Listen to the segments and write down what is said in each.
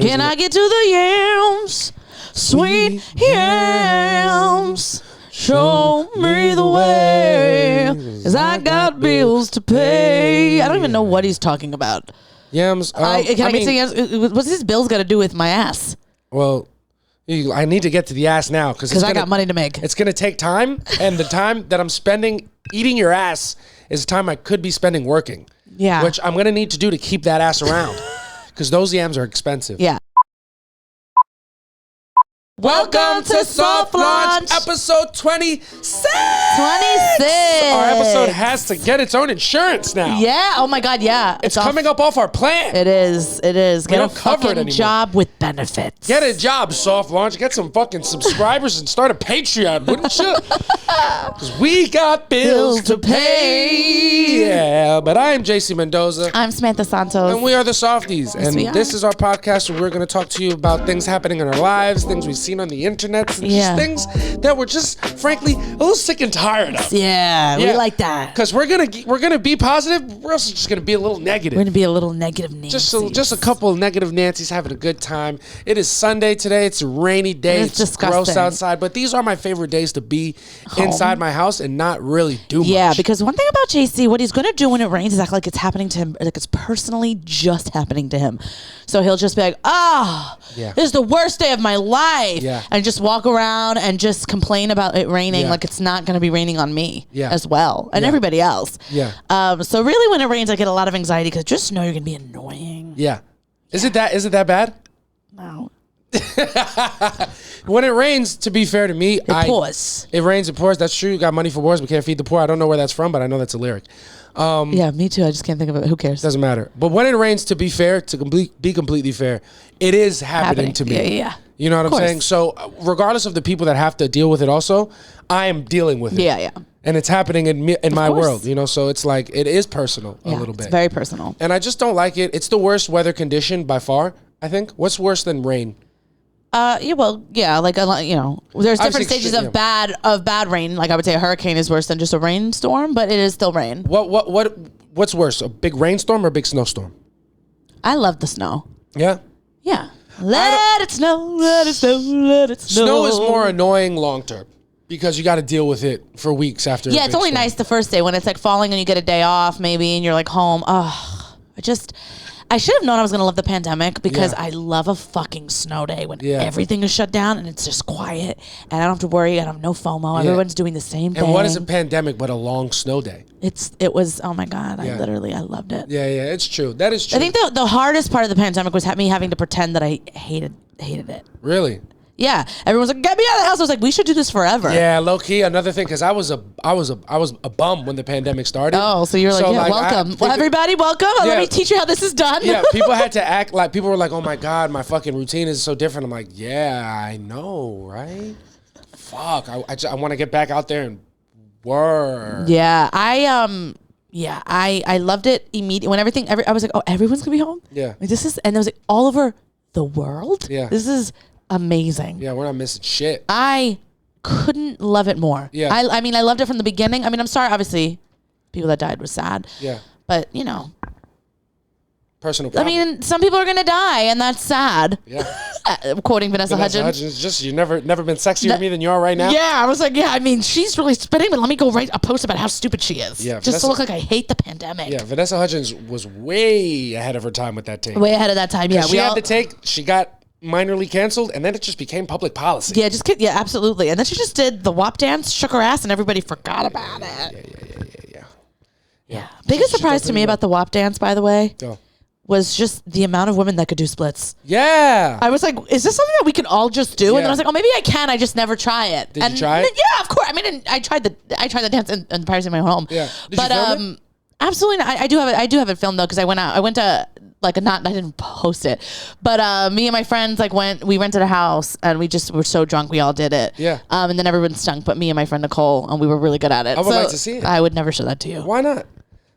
Can I get to the yams? Sweet yams. Show me the way, 'cause I got bills to pay. I don't even know what he's talking about. Yams. Can I get to yams? What's his bills got to do with my ass? Well, I need to get to the ass now because I got money to make. It's going to take time, and the time that I'm spending eating your ass is time I could be spending working. Yeah. Which I'm going to need to do to keep that ass around because those yams are expensive. Yeah. Welcome to Soft Launch, episode 26. 26. Our episode has to get its own insurance now. Yeah. Oh my God. Yeah. It's coming up off our plan. It is. It is. Get a don't cover it fucking anymore. job with benefits. Get a job, Soft Launch. Get some fucking subscribers and start a Patreon, wouldn't you? Because we got bills to pay. Yeah, but I am JC Mendoza. I'm Samantha Santos. And we are the Softies. Yes, we and are. this is our podcast where we're going to talk to you about things happening in our lives, things we've seen on the internet, and just things that we're just, frankly, a little sick and tired of. Yeah, we like that. Because we're gonna be positive. We're also just gonna be a little negative. We're going to be a little negative Nancy. Just a couple of negative Nancy's having a good time. It is Sunday today. It's a rainy day. It's It's gross disgusting. outside. But these are my favorite days to be inside my house and not really do much. Yeah, because one thing about JC, what he's going to do when it rains is act like it's happening to him, like it's personally just happening to him. So he'll just be like, this is the worst day of my life. Yeah. And just walk around and just complain about it raining Yeah. like it's not going to be raining on me Yeah. as well. And Yeah. everybody else. Yeah. So really when it rains, I get a lot of anxiety because just know you're going to be annoying. Yeah. Is it that bad? No. When it rains, to be fair to me, It pours. It rains, it pours. That's true. You got money for wars, but can't feed the poor. I don't know where that's from, but I know that's a lyric. Yeah, me too. I just can't think of it. Who cares? Doesn't matter. But when it rains, to be fair, be completely fair, it is happening to me. Yeah. You know what I'm course. saying? So regardless of the people that have to deal with it also, I am dealing with it. Yeah. And it's happening in my course. world, you know? So it's like, it is personal a little bit. It's very personal. And I just don't like it. It's the worst weather condition by far, I think. What's worse than rain? Like there's Obviously, different stages of bad rain. Like I would say a hurricane is worse than just a rainstorm, but it is still rain. What's worse, a big rainstorm or a big snowstorm? I love the snow. Yeah? Yeah. Let it snow, let it snow, let it snow. Snow is more annoying long term because you got to deal with it for weeks after. Yeah, a it's big only storm. nice the first day when it's like falling and you get a day off maybe and you're like home. I should have known I was going to love the pandemic because I love a fucking snow day when everything is shut down and it's just quiet and I don't have to worry. I have no FOMO. Yeah. Everyone's doing the same thing. And what is a pandemic but a long snow day? It was, oh my God. I loved it. Yeah, it's true. That is true. I think the hardest part of the pandemic was me having to pretend that I hated it. Really? Yeah, everyone's like, "Get me out of the house!" I was like, "We should do this forever." Yeah, low key. Another thing, because I was a bum when the pandemic started. Oh, so you're like, welcome, everybody, welcome. Let me teach you how this is done. Yeah, people had to act like people were like, "Oh my God, my fucking routine is so different." I'm like, "Yeah, I know, right? Fuck, I want to get back out there and work." Yeah, I loved it immediately when I was like, "Oh, everyone's gonna be home." Yeah, like, and it was like all over the world. Yeah, this is amazing. Yeah, we're not missing shit. I couldn't love it more. Yeah. I mean, I loved it from the beginning. I mean, I'm sorry, obviously, people that died was sad. Yeah. But, personal problem. I mean, some people are going to die, and that's sad. Yeah. Quoting Vanessa Hudgens. Just, you've never been sexier to me than you are right now? Yeah, I was like, I mean, she's really spitting, but let me go write a post about how stupid she is. Yeah, just to look like I hate the pandemic. Yeah, Vanessa Hudgens was way ahead of her time with that take. Way ahead of that time, yeah. She got minorly canceled, and then it just became public policy. Yeah, absolutely. And then she just did the WAP dance, shook her ass, and everybody forgot about it. Yeah. Biggest surprise to me about the WAP dance, by the way, was just the amount of women that could do splits. Yeah. I was like, is this something that we can all just do? Yeah. And then I was like, oh, maybe I can. I just never try it. Did you try it? Yeah, of course. I mean, I tried the dance in the privacy of my home. Yeah. Did you film it? Absolutely not. I do have it filmed though, because I went to I didn't post it, but me and my friends we rented a house and we just were so drunk we all did it. Yeah. And then everyone stunk, but me and my friend Nicole, and we were really good at it. I would like to see it. I would never show that to you. Why not?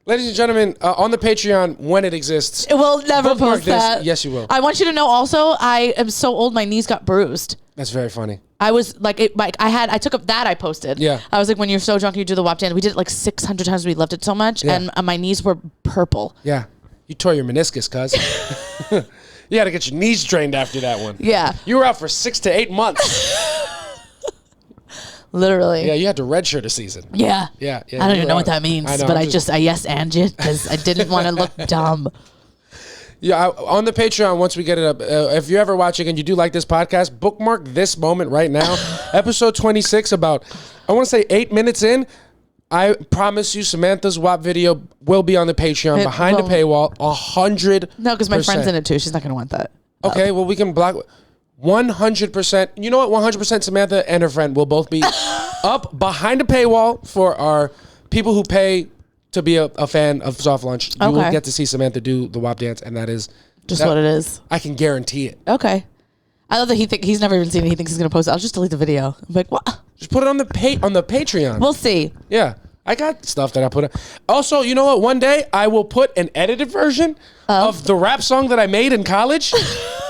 Ladies and gentlemen, on the Patreon, when it exists. It will never bookmark post that. Yes, you will. I want you to know also, I am so old, my knees got bruised. That's very funny. I was like, I took up that I posted. Yeah. I was like, when you're so drunk, you do the WAP dance. We did it 600 times. We loved it so much. Yeah. And my knees were purple. Yeah. You tore your meniscus, cuz. You had to get your knees drained after that one. Yeah. You were out for 6 to 8 months. Literally. Yeah, you had to redshirt a season. Yeah. Yeah. I don't even know what that means, I know, but I yes and it because I didn't want to look dumb. Yeah, on the Patreon, once we get it up, if you're ever watching and you do like this podcast, bookmark this moment right now. Episode 26, about, I want to say 8 minutes in. I promise you, Samantha's WAP video will be on the Patreon behind the paywall, 100%. No, because my friend's in it too. She's not going to want that. Okay, well, we can block 100%. You know what? 100% Samantha and her friend will both be up behind the paywall for our people who pay to be a fan of Soft Launch. You will get to see Samantha do the WAP dance, and that is just what it is. I can guarantee it. Okay. I love that he's never even seen it. He thinks he's going to post it. I'll just delete the video. I'm like, what? Just put it on the Patreon. We'll see. Yeah. I got stuff that I put. Also, you know what? One day I will put an edited version of the rap song that I made in college.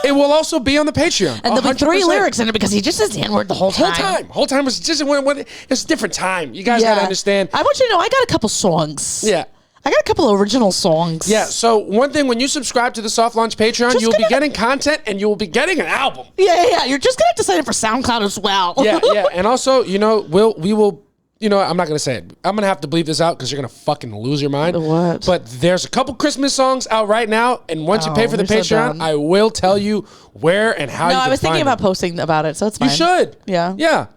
It will also be on the Patreon. And there'll be 3 lyrics in it because he just says the N-word the whole time. Whole time was just it's a different time. You guys gotta understand. I want you to know I got a couple songs. Yeah. I got a couple of original songs. Yeah, so one thing, when you subscribe to the Soft Launch Patreon, you'll be getting content and you will be getting an album. Yeah. You're just going to have to sign up for SoundCloud as well. Yeah. And also, we will, I'm not going to say it. I'm going to have to bleep this out because you're going to fucking lose your mind. What? But there's a couple Christmas songs out right now, and once you pay for the Patreon, I will tell you where and how you can find I was thinking about posting about it, so it's fine. You should. Yeah. Yeah.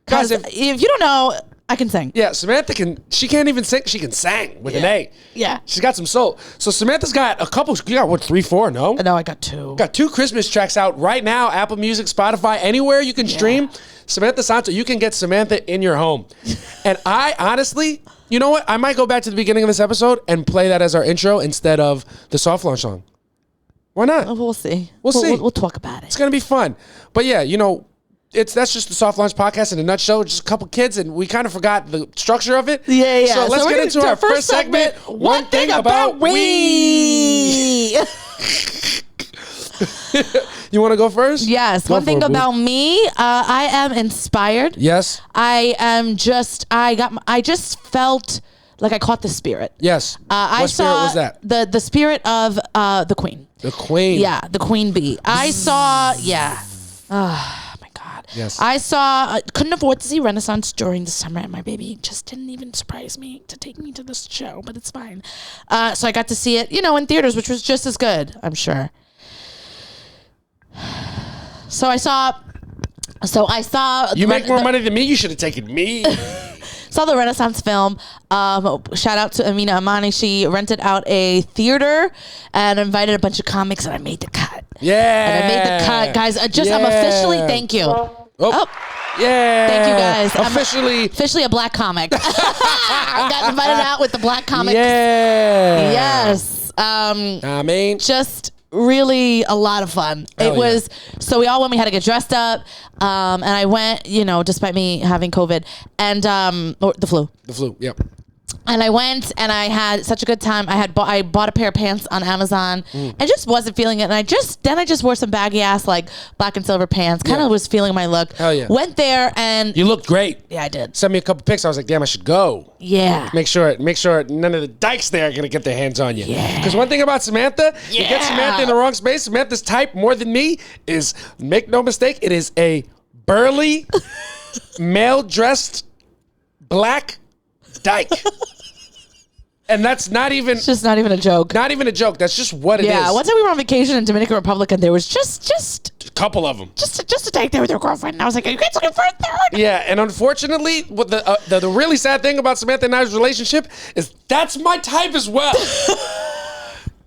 Guys, if you don't know, I can sing. Yeah, Samantha she can't even sing. She can sing with an A. Yeah. She's got some soul. So Samantha's got a couple, you got what, 3, 4, no? No, I got 2. Got 2 Christmas tracks out right now, Apple Music, Spotify, anywhere you can stream. Samantha Santo, you can get Samantha in your home. And I honestly, you know what? I might go back to the beginning of this episode and play that as our intro instead of the Soft Launch song. Why not? We'll see. We'll see. We'll talk about it. It's going to be fun. But yeah, that's just the Soft Launch podcast in a nutshell. Just a couple kids, and we kind of forgot the structure of it. Yeah. So let's get into our first segment. One thing about we. You want to go first? Yes. One thing about me, I am inspired. Yes. I just felt like I caught the spirit. Yes. What spirit was that? The spirit of the Queen. The Queen. Yeah, the Queen Bee. I saw. Oh my God. Yes. I saw. Couldn't afford to see Renaissance during the summer, and my baby just didn't even surprise me to take me to this show. But it's fine. So I got to see it, in theaters, which was just as good, I'm sure. So I saw. You make more money than me. You should have taken me. Saw the Renaissance film. Shout out to Amina Amani. She rented out a theater and invited a bunch of comics, and I made the cut. Yeah. And I made the cut, guys. I'm officially. Thank you. Oh. Yeah. Thank you, guys. Officially. Officially a black comic. I got invited out with the black comics. Yeah. Yes. Just really a lot of fun. It was, so we all went, we had to get dressed up. And I went, despite me having COVID and, or the flu. The flu. Yep. And I went and I had such a good time. I bought a pair of pants on Amazon and just wasn't feeling it. And I just wore some baggy ass, like black and silver pants. Kind of was feeling my look. Hell yeah. Went there and you looked great. Yeah, I did. Sent me a couple pics. I was like, damn, I should go. Yeah. Make sure none of the dykes there are going to get their hands on you. Yeah. Because one thing about Samantha, you get Samantha in the wrong space. Samantha's type more than me is, make no mistake, it is a burly, male-dressed, black dyke. And that's not even... It's just not even a joke. Not even a joke. That's just what it is. Yeah, one time we were on vacation in Dominican Republic and there was just a couple of them. Just a date there with your girlfriend. And I was like, are you guys looking for a third? Yeah, and unfortunately, what the really sad thing about Samantha and I's relationship is that's my type as well.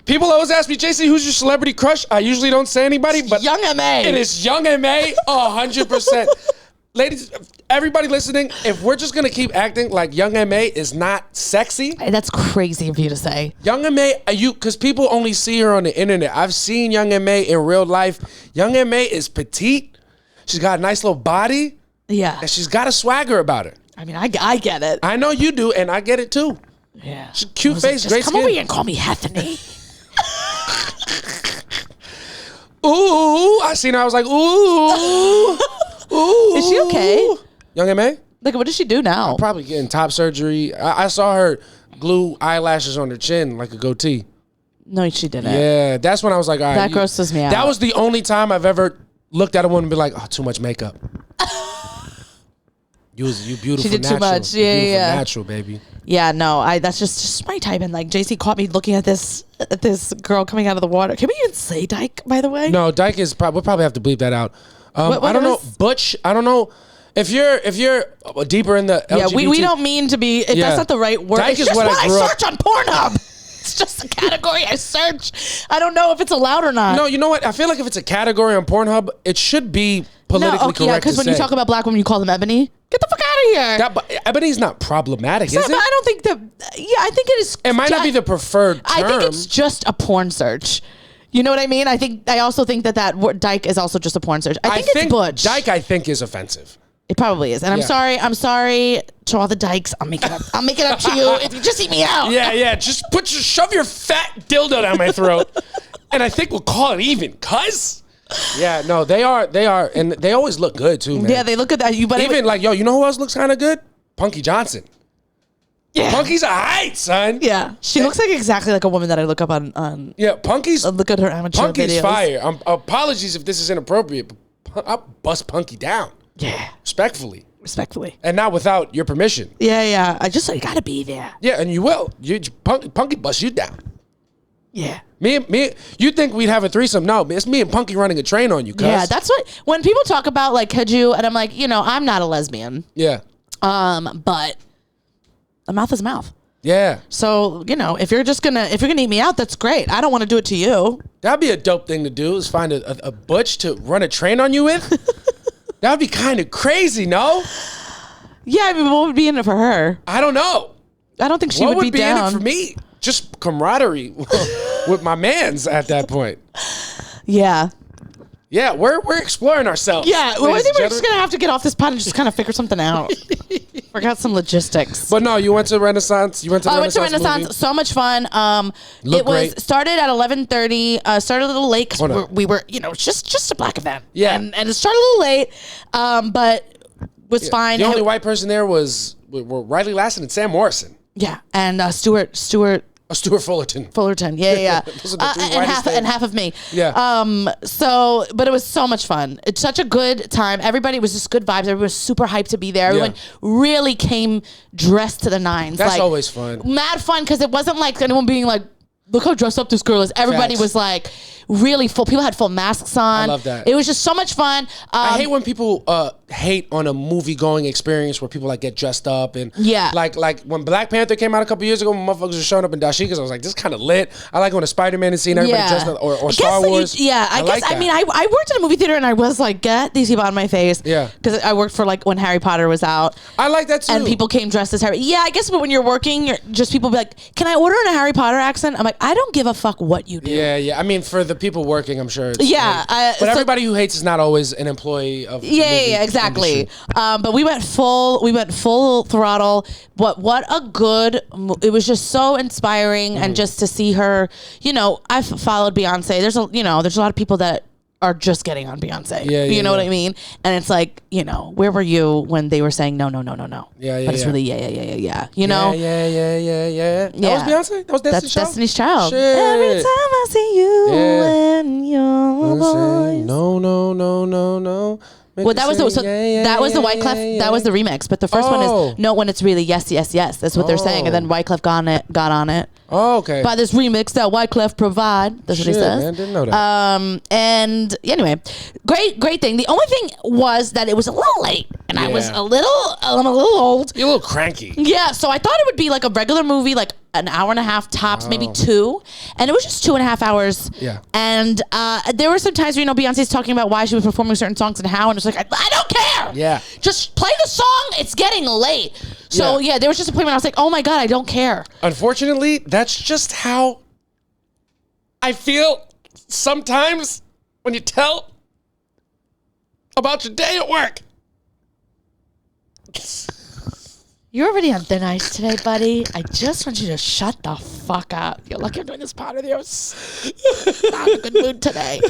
People always ask me, JC, who's your celebrity crush? I usually don't say anybody, but... Young M.A. It is Young M.A. 100%. Ladies, everybody listening, if we're just going to keep acting like Young M.A. is not sexy... That's crazy of you to say. Young M.A., because people only see her on the internet. I've seen Young M.A. in real life. Young M.A. is petite. She's got a nice little body. Yeah. And she's got a swagger about her. I mean, I get it. I know you do, and I get it too. Yeah. She's cute face, like, great come skin. over here and call me Hethany. Ooh, I seen her. I was like, ooh. Ooh. Is she okay? Young M.A.? Like, what does she do now? Probably getting top surgery. I saw her glue eyelashes on her chin like a goatee. No, she didn't. Yeah, that's when I was like, all right. That grosses me out. That was the only time I've ever looked at a woman and be like, oh, too much makeup. You beautiful. She did natural. too much. Yeah. Natural, baby. Yeah, no, that's just my type. And like JC caught me looking at this girl coming out of the water. Can we even say dyke, by the way? No, dyke is we'll probably have to bleep that out. What I don't know. Butch, I don't know. If you're deeper in the LGBT, yeah, we don't mean to be. That's not the right word. Dyke it's is just what I grew up. search on Pornhub. It's just a category I search. I don't know if it's allowed or not. No, you know what? I feel like if it's a category on Pornhub, it should be politically correct. Yeah, because when you talk about black women, you call them ebony. Get the fuck out of here. Ebony's not problematic, is it? I don't think that. Yeah, I think it is. It might not be the preferred term. I think it's just a porn search. You know what I mean? I also think that word dyke is also just a porn search. I think it's butch. Dyke, I think, is offensive. It probably is. And I'm sorry to all the dykes. I'll make it up. I'll make it up to you if you just eat me out. Yeah. Just shove your fat dildo down my throat. And I think we'll call it even, cuz. Yeah, no, they are, and they always look good too, man. Yeah, they look good. But even like, yo, you know who else looks kind of good? Punky Johnson. Yeah. Punky's a height, son. Yeah, she looks like exactly like a woman that I look up on. Yeah, Punky's. Look at her amateur Punky's videos. fire. Apologies if this is inappropriate, but I'll bust Punky down. Yeah, respectfully, and not without your permission. Yeah. I gotta be there. Yeah, and you will. Punky bust you down. Yeah. Me. You think we'd have a threesome? No, it's me and Punky running a train on you. Cuz. Yeah, that's what. When people talk about like, could you? And I'm like, I'm not a lesbian. Yeah. But a mouth is a mouth. Yeah. So if you're gonna eat me out, that's great. I don't want to do it to you. That'd be a dope thing to do. Is find a butch to run a train on you with. That'd be kind of crazy, no? Yeah, I mean, what would be in it for her? I don't know. I don't think she would be down. What would be in it for me? Just camaraderie with my mans at that point. Yeah. Yeah, we're exploring ourselves. Yeah, well, I think we're just gonna have to get off this pod and just kind of figure something out. Forgot some logistics. But no, you went to Renaissance. I went to Renaissance. Movie. So much fun. Great. Started at 11:30. Started a little late because we were just a black event. Yeah, and it started a little late, but was fine. The only white person there were Riley Lassen and Sam Morrison. Yeah, and Stuart Fullerton. Yeah. Those are the three and half of me. Yeah. But it was so much fun. It's such a good time. Everybody was just good vibes. Everyone was super hyped to be there. Everyone really came dressed to the nines. That's always fun. Mad fun because it wasn't like anyone being like, look how dressed up this girl is. Everybody was like really full. People had full masks on. I love that. It was just so much fun. I hate when people hate on a movie going experience where people like get dressed up and like when Black Panther came out a couple years ago, when motherfuckers were showing up in dashikis, I was like, this is kind of lit. I like when a Spider-Man is seen everybody dressed up or Star Wars. I guess I mean I worked in a movie theater and I was like, get these people out of my face. Yeah, because I worked for like when Harry Potter was out. I like that too. And people came dressed as Harry. Yeah, I guess when you're working, just people be like, can I order in a Harry Potter accent? I'm like, I don't give a fuck what you do. Yeah. I mean, for the people working, I'm sure. But everybody who hates is not always an employee of. Yeah, exactly. But we went full throttle. What a good. It was just so inspiring, and just to see her. I've followed Beyonce. There's a lot of people that are just getting on Beyonce. You know what I mean? And it's like, where were you when they were saying no? Yeah. But it's really yeah. You know? Yeah. That was Beyonce? That was Destiny's Child? Destiny's Child. Shit. Every time I see you and your voice. No. Well, that was the Wyclef. That was the remix, but the first one is no. When it's really yes. That's what they're saying, and then Wyclef got on it. Oh, okay. By this remix that Wyclef provide. That's what he says. Man, didn't know that. And anyway, great thing. The only thing was that it was a little late, and I'm a little old. You're a little cranky. Yeah, so I thought it would be like a regular movie, like an hour and a half tops, maybe 2, and it was just 2.5 hours. Yeah. And there were some times where Beyonce's talking about why she was performing certain songs and how, and it's like I don't care. Yeah. Just play the song. It's getting late. So there was just a point when I was like, oh my god, I don't care. Unfortunately, that's just how I feel sometimes when you tell about your day at work. You're already on thin ice today, buddy. I just want you to shut the fuck up. You're lucky I'm doing this pod with you. I'm not in a good mood today.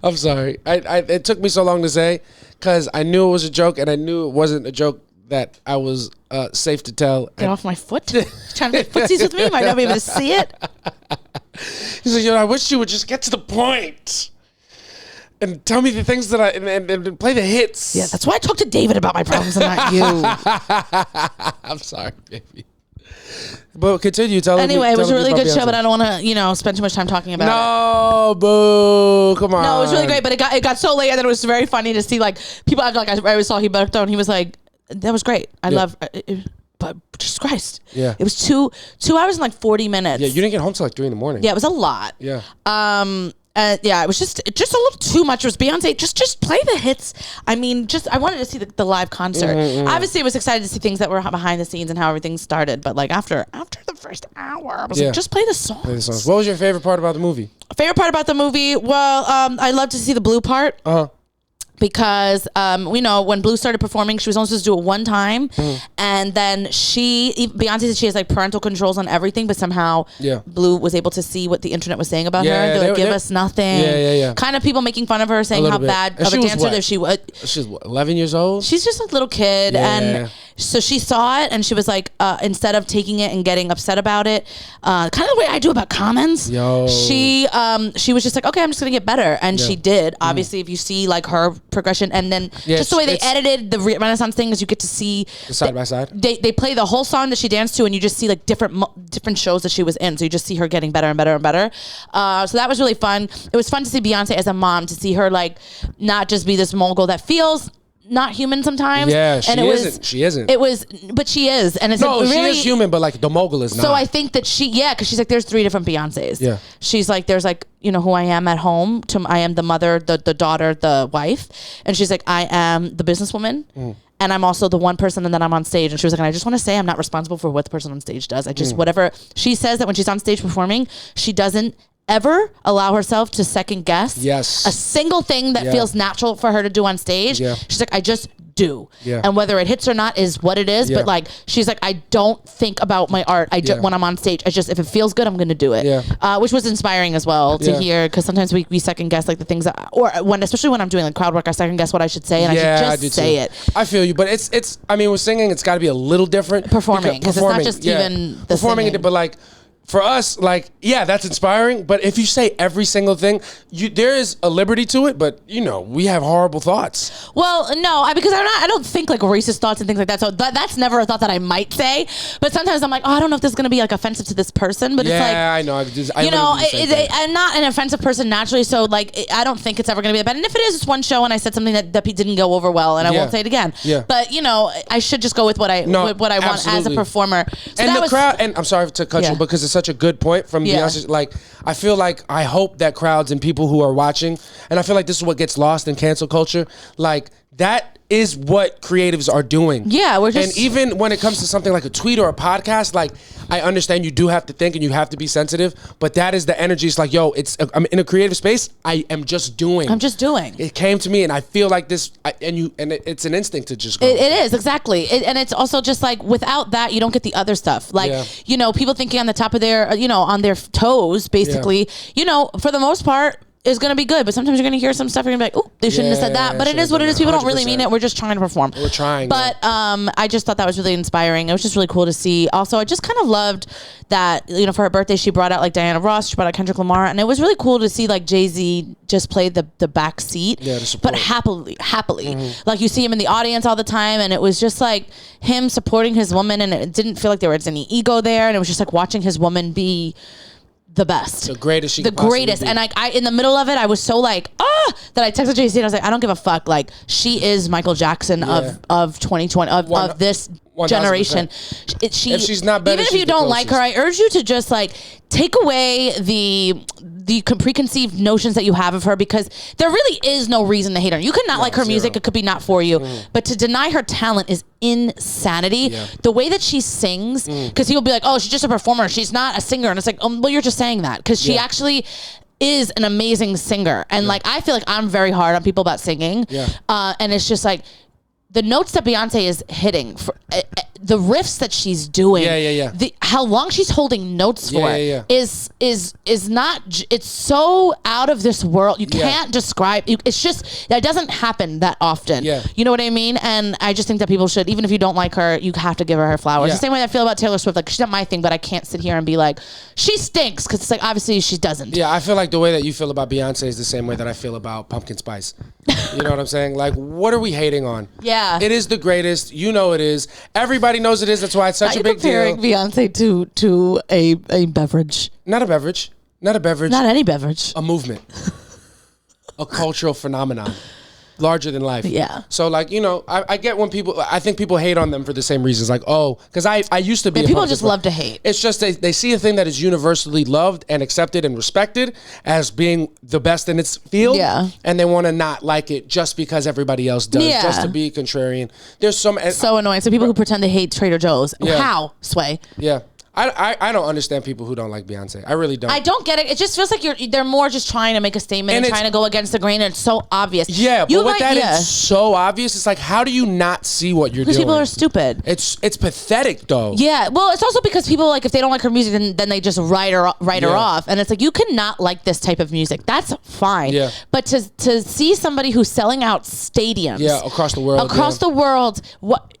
I'm sorry. It took me so long to say because I knew it was a joke and I knew it wasn't a joke that I was safe to tell. Get off my foot. Trying to make footsies with me. Might not be able to see it. He's like, I wish you would just get to the point and tell me the things that and play the hits. Yeah, that's why I talk to David about my problems and not you. I'm sorry, baby. But continue. Anyway, it was a really good show, but I don't want to, spend too much time talking about it. No, boo. Come on. No, it was really great, but it got so late that it was very funny to see people act like I always saw Gilberto, and he was like, that was great. I love it. But Jesus Christ. Yeah. It was 2 hours and 40 minutes. Yeah, you didn't get home till 3 a.m. Yeah, it was a lot. Yeah. It was just a little too much. It was Beyonce. Just play the hits. I mean, I wanted to see the live concert. Obviously, I was excited to see things that were behind the scenes and how everything started. But after the first hour, I was like, just play the songs. Play the songs. What was your favorite part about the movie? Favorite part about the movie? Well, I love to see the Blue part. Because we know when Blue started performing, she was only supposed to do it one time, and then Beyonce said she has parental controls on everything, but somehow Blue was able to see what the internet was saying about her. They're like, give us nothing. Yeah. Kind of people making fun of her, saying how bad of a dancer that she was. She's 11 years old. She's just a little kid, and so she saw it, and she was like, instead of taking it and getting upset about it, kind of the way I do about comments. She was just like, okay, I'm just gonna get better, and she did. Obviously, if you see her progression, and then just the way they edited the Renaissance thing is you get to see the side by side. They play the whole song that she danced to, and you just see different shows that she was in. So you just see her getting better and better and better. So that was really fun. It was fun to see Beyonce as a mom, to see her not just be this mogul that feels not human sometimes. Yeah, she isn't. But she is, and it's she is human, but the mogul is not. So I think that because she's there's 3 different Beyoncés. Yeah, she's there's who I am at home. I am the mother, the daughter, the wife, and she's I am the businesswoman. And I'm also the one person, and then I'm on stage. And she was like, and I just want to say I'm not responsible for what the person on stage does. I just, whatever. She says that when she's on stage performing, she doesn't ever allow herself to second guess a single thing that feels natural for her to do on stage. She's like, I just do. And whether it hits or not is what it is. But she's like, I don't think about my art. I just, when I'm on stage, if it feels good, I'm going to do it. Which was inspiring as well to hear, because sometimes we second guess the things that, especially when I'm doing crowd work, I second guess what I should say, and I should just say it. I feel you, but it's I mean, with singing, it's got to be a little different. Performing, because it's not just even the performing singing. But for us, that's inspiring. But if you say every single thing, there is a liberty to it. But we have horrible thoughts. Well, no, because I don't think racist thoughts and things like that. So that's never a thought that I might say. But sometimes I'm I don't know if this is gonna be offensive to this person. But it's I know. I'm not an offensive person naturally. So I don't think it's ever gonna be that bad. And if it is, it's one show, and I said something that didn't go over well, and I won't say it again. But I should just go with what I want as a performer. So and the crowd. And I'm sorry to cut you, because it's such a good point from Beyonce. I feel I hope that crowds and people who are watching, and I feel this is what gets lost in cancel culture. That is what creatives are doing. Yeah, and even when it comes to something like a tweet or a podcast, I understand you do have to think and you have to be sensitive, but that is the energy. It's I'm in a creative space. I am just doing. I'm just doing. It came to me, and I feel this, it's an instinct to just go. It is, exactly. And it's also just without that, you don't get the other stuff. People thinking on the top of their, on their toes, basically, for the most part, is going to be good, but sometimes you're going to hear some stuff, you're going to be oh, they shouldn't have said that, but it is what it is. People 100%. Don't really mean it. We're just trying to perform. We're trying. But I just thought that was really inspiring. It was just really cool to see. Also, I just kind of loved that, for her birthday, she brought out Diana Ross, she brought out Kendrick Lamar, and it was really cool to see Jay-Z just play the back seat, but happily. Mm-hmm. You see him in the audience all the time, and it was just him supporting his woman, and it didn't feel there was any ego there, and it was just watching his woman be the best, the greatest, be. And I in the middle of it, I was so that I texted Jay-Z and I was I don't give a fuck. She is Michael Jackson of 2020 of this 100%. Generation. If she's not better, even if you don't like her, I urge you to just take away the preconceived notions that you have of her, because there really is no reason to hate her. You could not like her music; it could be not for you. But to deny her talent is insanity. Yeah. The way that she sings, because he'll be like, "Oh, she's just a performer; she's not a singer," and it's well, you're just saying that because she actually is an amazing singer. And I feel I'm very hard on people about singing, and it's just the notes that Beyonce is hitting the riffs that she's doing, Yeah. How long she's holding notes for is not. It's so out of this world. You can't describe. It's just that doesn't happen that often. Yeah. You know what I mean? And I just think that people should, even if you don't like her, you have to give her flowers. The same way I feel about Taylor Swift. Like, she's not my thing, but I can't sit here and be like, she stinks, because it's like, obviously she doesn't. Yeah, I feel like the way that you feel about Beyonce is the same way that I feel about Pumpkin Spice. You know what I'm saying? Like, what are we hating on? Yeah. It is the greatest. You know it is. Everybody knows it is. That's why it's such a big deal. Beyonce to a beverage. Not a beverage. Not a beverage. Not any beverage. A movement. A cultural phenomenon. Larger than life. Yeah. So, like, you know, I get when people, I think people hate on them for the same reasons. Like, oh, because I used to be a people just love to hate. It's just they see a thing that is universally loved and accepted and respected as being the best in its field. Yeah. And they want to not like it just because everybody else does. Yeah. Just to be contrarian. There's so annoying. So people who pretend they hate Trader Joe's. Yeah. How, Sway? Yeah. I don't understand people who don't like Beyonce. I really don't. I don't get it. It just feels like they're more just trying to make a statement and trying to go against the grain, and it's so obvious. Yeah, but with that, it's so obvious. It's like, how do you not see what you're doing? Because people are stupid. It's pathetic, though. Yeah, well, it's also because people, like, if they don't like her music, then they just write her off, and it's like, you cannot like this type of music. That's fine. Yeah. But to see somebody who's selling out stadiums, across the world,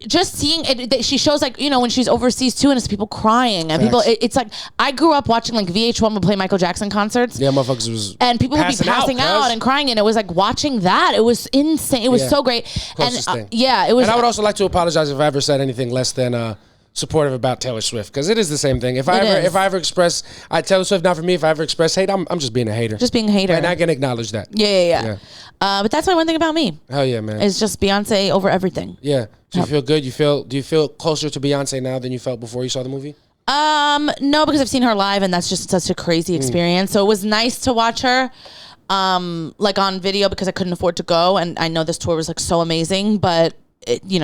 just seeing it, she shows, like, you know, when she's overseas too, and it's people crying and people. It's like, I grew up watching, like, VH1 would play Michael Jackson concerts. Yeah, motherfuckers was and people would be passing out and crying, and it was like watching that. It was insane. It was so great. Closest thing. It was. And I would also like to apologize if I ever said anything less than supportive about Taylor Swift, because it is the same thing. If I ever express Taylor Swift, not for me. If I ever express hate, I'm just being a hater. Just being a hater, and I can acknowledge that. Yeah. But that's my one thing about me. Hell yeah, man. It's just Beyonce over everything. Yeah. Do you feel good? Do you feel closer to Beyonce now than you felt before you saw the movie? No, because I've seen her live, and that's just such a crazy experience. So it was nice to watch her, like, on video, because I couldn't afford to go, and I know this tour was, like, so amazing, but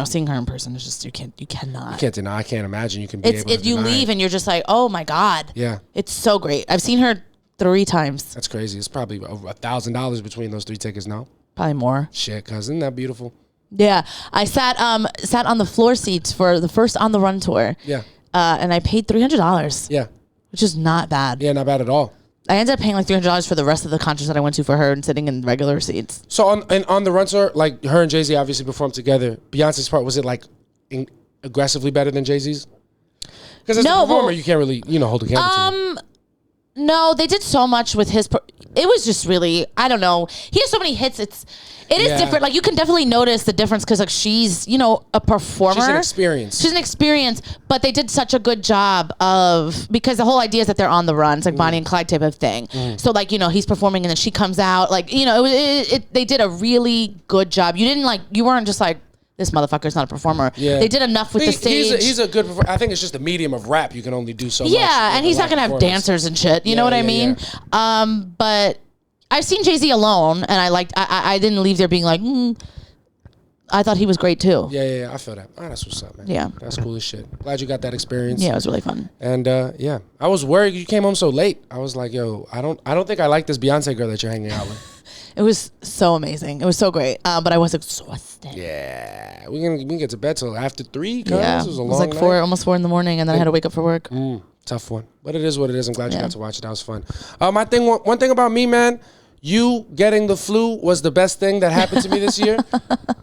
seeing her in person is just, you cannot. You can't deny. I can't imagine you can be able to you deny leave it. And you're just like, oh my God. Yeah. It's so great. I've seen her 3 times. That's crazy. It's probably over $1,000 between those 3 tickets now. Probably more. Shit, cousin, isn't that beautiful? Yeah. I sat on the floor seats for the first On the Run tour. Yeah. And I paid $300. Yeah. Which is not bad. Yeah, not bad at all. I ended up paying like $300 for the rest of the concerts that I went to for her and sitting in regular seats. So on the Run tour, like, her and Jay-Z obviously performed together. Beyonce's part, was it like aggressively better than Jay-Z's? Because as a performer, you can't really, hold a candle to him. No, they did so much with his. It was just really, I don't know. He has so many hits. It is different. Like, you can definitely notice the difference because, like, she's, a performer. She's an experience. But they did such a good job because the whole idea is that they're on the run. It's like Bonnie and Clyde type of thing. So, like, he's performing and then she comes out. Like, they did a really good job. You weren't just like, this motherfucker's not a performer. Yeah. They did enough with the stage. He's a good performer. I think it's just the medium of rap. You can only do so much. Yeah, and he's not going to have dancers and shit. You know what I mean? Yeah. But I've seen Jay-Z alone, and I didn't leave there being like, I thought he was great too. Yeah. I feel that. Oh, that's what's up, man. Yeah. That's cool as shit. Glad you got that experience. Yeah, it was really fun. And I was worried you came home so late. I was like, yo, I don't think I like this Beyonce girl that you're hanging out with. It was so amazing. It was so great. But I was exhausted. Yeah. We can get to bed till after 3. Yeah. It was a long like night. 4, almost 4 in the morning, and then I had to wake up for work. Tough one. But it is what it is. I'm glad you got to watch it. That was fun. One thing about me, man, you getting the flu was the best thing that happened to me this year.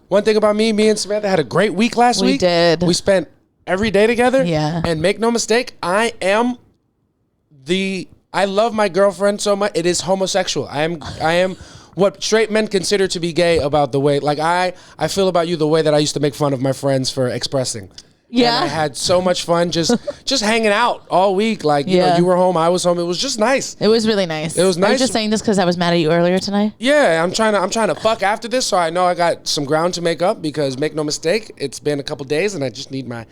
One thing about me and Samantha had a great week last week. We did. We spent every day together. Yeah. And make no mistake, I love my girlfriend so much. It is homosexual. I am what straight men consider to be gay about the way, like, I feel about you the way that I used to make fun of my friends for expressing. Yeah. And I had so much fun just hanging out all week. Like, you were home, I was home. It was just nice. It was really nice. It was nice. Are you just saying this because I was mad at you earlier tonight? Yeah, I'm trying to fuck after this, so I know I got some ground to make up, because make no mistake, it's been a couple days and I just need my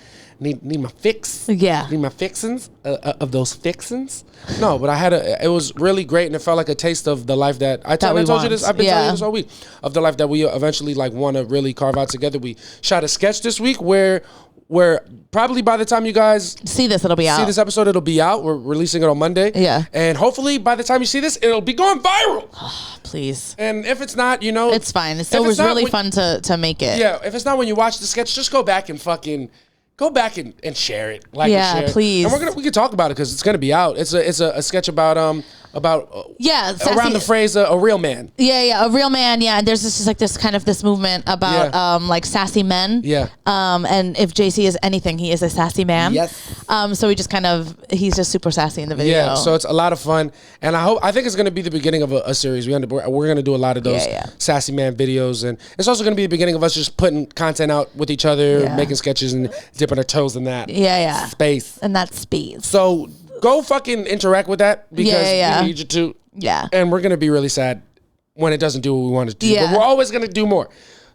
fix. Yeah. Need my fixins of those fixins. No, but it was really great, and it felt like a taste of the life that I told you this. I've been telling you this all week, of the life that we eventually want to really carve out together. We shot a sketch this week where probably by the time you guys see this, it'll be out. See this episode, it'll be out. We're releasing it on Monday. Yeah. And hopefully by the time you see this, it'll be going viral. Please. And if it's not, it's fine. It was really fun to make it. Yeah. If it's not when you watch the sketch, just go back and fucking go back and share it. Like Yeah, and share please. It. And we can talk about it because it's gonna be out. It's a sketch about around the phrase a real man. Yeah, a real man. Yeah, and there's this movement about like sassy men. Yeah. And if JC is anything, he is a sassy man. Yes. So he's just super sassy in the video. Yeah. So it's a lot of fun, and I think it's gonna be the beginning of a series. We're gonna do a lot of those sassy man videos, and it's also gonna be the beginning of us just putting content out with each other, making sketches and dipping our toes in that. Yeah. Space. And that space. So go fucking interact with that because we need you to. Yeah. And we're gonna be really sad when it doesn't do what we want it to do. Yeah. But we're always gonna do more.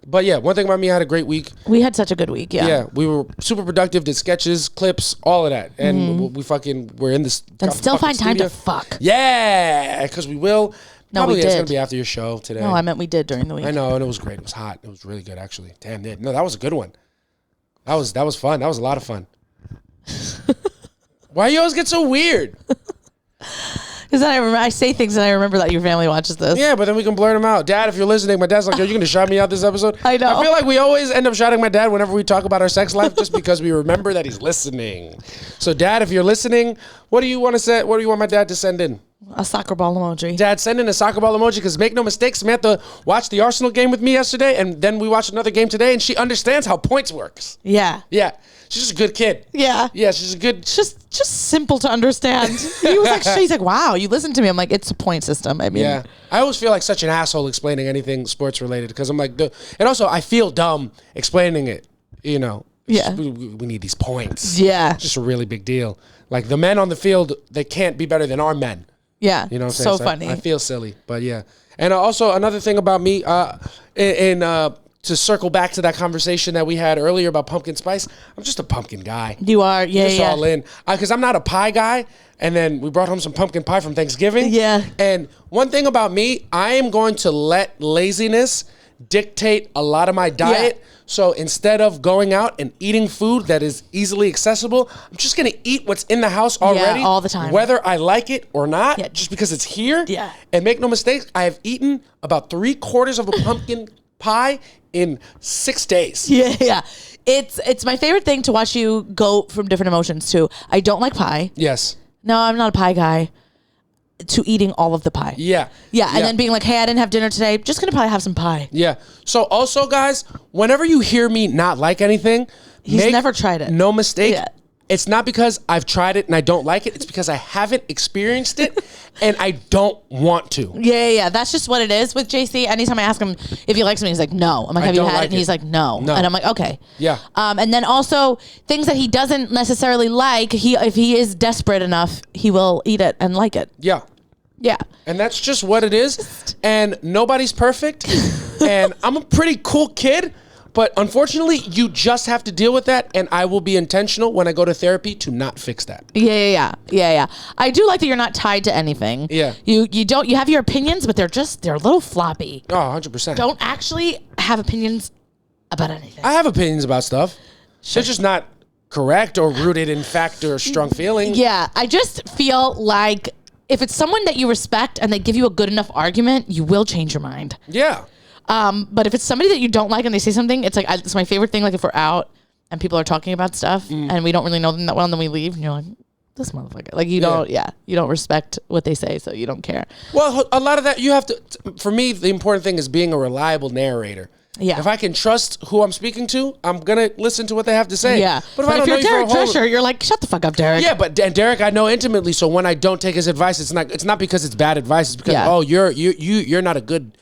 But yeah, one thing about me, I had a great week. We had such a good week. Yeah. Yeah, we were super productive, did sketches, clips, all of that. And we're in this. And still find time studio. to fuck. Yeah, because we will. No, Probably we it's did. going to be after your show today. No, I meant we did during the week. I know, and it was great. It was hot. It was really good, actually. Damn, no, that was a good one. That was fun. That was a lot of fun. Why you always get so weird? Because I say things and I remember that your family watches this. Yeah, but then we can blur them out. Dad, if you're listening, my dad's like, yo, you're going to shout me out this episode? I know. I feel like we always end up shouting my dad whenever we talk about our sex life just because we remember that he's listening. So, Dad, if you're listening, what do you want to say? What do you want my dad to send in? A soccer ball emoji. Dad, send in a soccer ball emoji because make no mistake, Samantha watched the Arsenal game with me yesterday and then we watched another game today and she understands how points works. Yeah. Yeah. She's just a good kid. Yeah. Yeah, she's a good... Just simple to understand. He's like, wow, you listen to me. I'm like, it's a point system. I mean... Yeah. I always feel like such an asshole explaining anything sports related because I'm like... And also, I feel dumb explaining it, you know. Yeah. We need these points. Yeah. It's just a really big deal. Like, the men on the field, they can't be better than our men. Yeah. You know what I'm saying? So funny. I feel silly, but yeah. And also, another thing about me, to circle back to that conversation that we had earlier about pumpkin spice, I'm just a pumpkin guy. You are, yeah, Just all in. Because I'm not a pie guy. And then we brought home some pumpkin pie from Thanksgiving. Yeah. And one thing about me, I am going to let laziness dictate a lot of my diet. Yeah. So instead of going out and eating food that is easily accessible, I'm just going to eat what's in the house already. all the time. Whether I like it or not, Yeah. just because it's here. Yeah. And make no mistake, I have eaten about 3/4 of a pumpkin pie in 6 days. Yeah. It's my favorite thing to watch you go from different emotions to, I don't like pie. Yes. No, I'm not a pie guy. To eating all of the pie. Yeah. Yeah, and then being like, hey, I didn't have dinner today. Just gonna probably have some pie. Yeah. So also, guys, whenever you hear me not like anything, He's never tried it. No mistake. Yeah. It's not because I've tried it and I don't like it. It's because I haven't experienced it and I don't want to. Yeah. That's just what it is with JC. Anytime I ask him if he likes me, he's like, no. I'm like, have you had it? And he's like, no. And I'm like, okay. Yeah. And then also things that he doesn't necessarily like, if he is desperate enough, he will eat it and like it. Yeah. Yeah. And that's just what it is. And nobody's perfect. And I'm a pretty cool kid. But unfortunately, you just have to deal with that, and I will be intentional when I go to therapy to not fix that. Yeah. I do like that you're not tied to anything. Yeah. You have your opinions, but they're a little floppy. Oh, 100%. Don't actually have opinions about anything. I have opinions about stuff. They're just not correct or rooted in fact or strong feeling. Yeah, I just feel like if it's someone that you respect and they give you a good enough argument, you will change your mind. Yeah. But if it's somebody that you don't like and they say something, it's like, it's my favorite thing. Like if we're out and people are talking about stuff and we don't really know them that well, and then we leave and you're like, this motherfucker. Like you don't respect what they say, so you don't care. Well, a lot of that you have to, for me, the important thing is being a reliable narrator. Yeah. If I can trust who I'm speaking to, I'm going to listen to what they have to say. Yeah. But if you're Derek Drescher, you're like, shut the fuck up, Derek. Yeah, but Derek I know intimately, so when I don't take his advice, it's not because it's bad advice, it's because you're not a good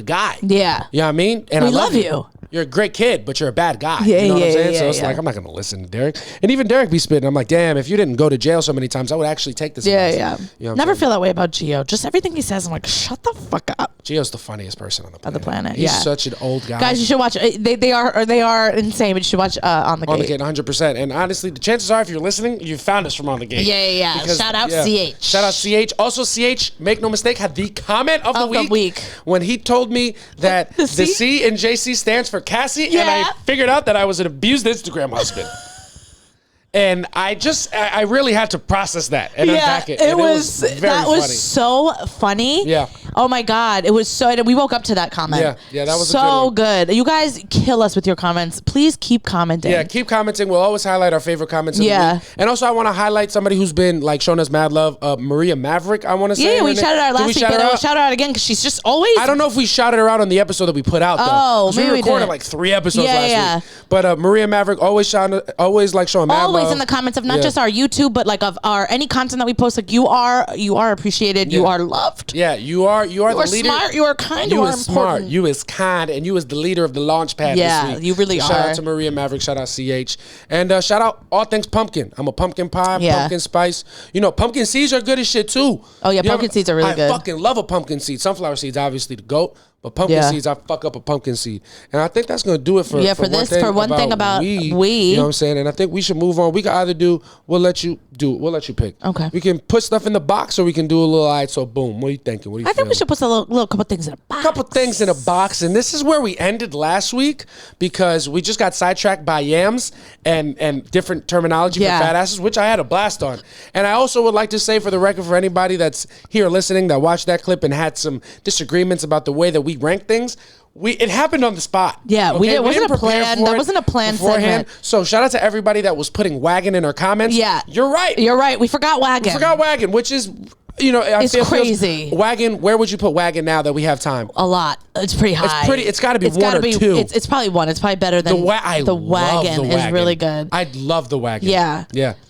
guy. Yeah. You know what I mean? And we I love you. You're a great kid, but you're a bad guy. Yeah, you know what I'm saying? yeah, So it's like, I'm not going to listen to Derek. And even Derek be spitting. I'm like, damn, if you didn't go to jail so many times, I would actually take this advice. Yeah. You know what I'm Never saying? feel that way about Gio. Just everything he says, I'm like, shut the fuck up. Gio's the funniest person on the planet. He's such an old guy. Guys, you should watch. They are insane, but you should watch On the Gate. On the Gate, 100%. And honestly, the chances are, if you're listening, you found us from On the Gate. Yeah. Because, Shout out CH. Shout out CH. Also, CH, make no mistake, had the comment of the week when he told me that the C in JC stands for Cassie, and I figured out that I was an abused Instagram husband. And I really had to process that and unpack it. That was was so funny. Yeah. Oh my God. It was so, we woke up to that comment. Yeah, that was so a good good. You guys kill us with your comments. Please keep commenting. Yeah, keep commenting. We'll always highlight our favorite comments of the week. And also I want to highlight somebody who's been like showing us mad love, Maria Maverick, I want to say. Yeah, we shouted her out last week, but we'll shout her out again because she's just always... I don't know if we shouted her out on the episode that we put out, though. Oh, maybe we recorded like 3 episodes last week. But Maria Maverick always like showing mad love. Always in the comments of not just our YouTube, but like of our any content that we post. Like you are appreciated. You are loved. Yeah, you are the leader. Smart. You are kind. You is smart. You is kind, and you is the leader of the launch pad this week. You really are. Shout out to Maria Maverick. Shout out CH, and shout out all things pumpkin. I'm a pumpkin pie, pumpkin spice. You know, pumpkin seeds are good as shit too. Oh yeah, pumpkin seeds are really good. I fucking love a pumpkin seed. Sunflower seeds, obviously the GOAT. But pumpkin seeds, I fuck up a pumpkin seed. And I think that's going to do it for one thing about weed. You know what I'm saying? And I think we should move on. We can either we'll let you pick. Okay. We can put stuff in the box or we can do a little, all right, so boom. What are you thinking? What do you I think we should put a little couple things in a box. Couple things in a box. And this is where we ended last week because we just got sidetracked by yams and different terminology for fat asses, which I had a blast on. And I also would like to say for the record for anybody that's here listening that watched that clip and had some disagreements about the way that we rank things. It happened on the spot. Yeah, okay? It wasn't a plan. That wasn't a plan segment. So shout out to everybody that was putting wagon in our comments. Yeah, you're right. We forgot wagon. Which is, you know, it's crazy. Wagon. Where would you put wagon now that we have time? A lot. It's pretty high. It's got to be one or two. It's probably one. It's probably better than the wagon. Is really good. I love the wagon. Yeah.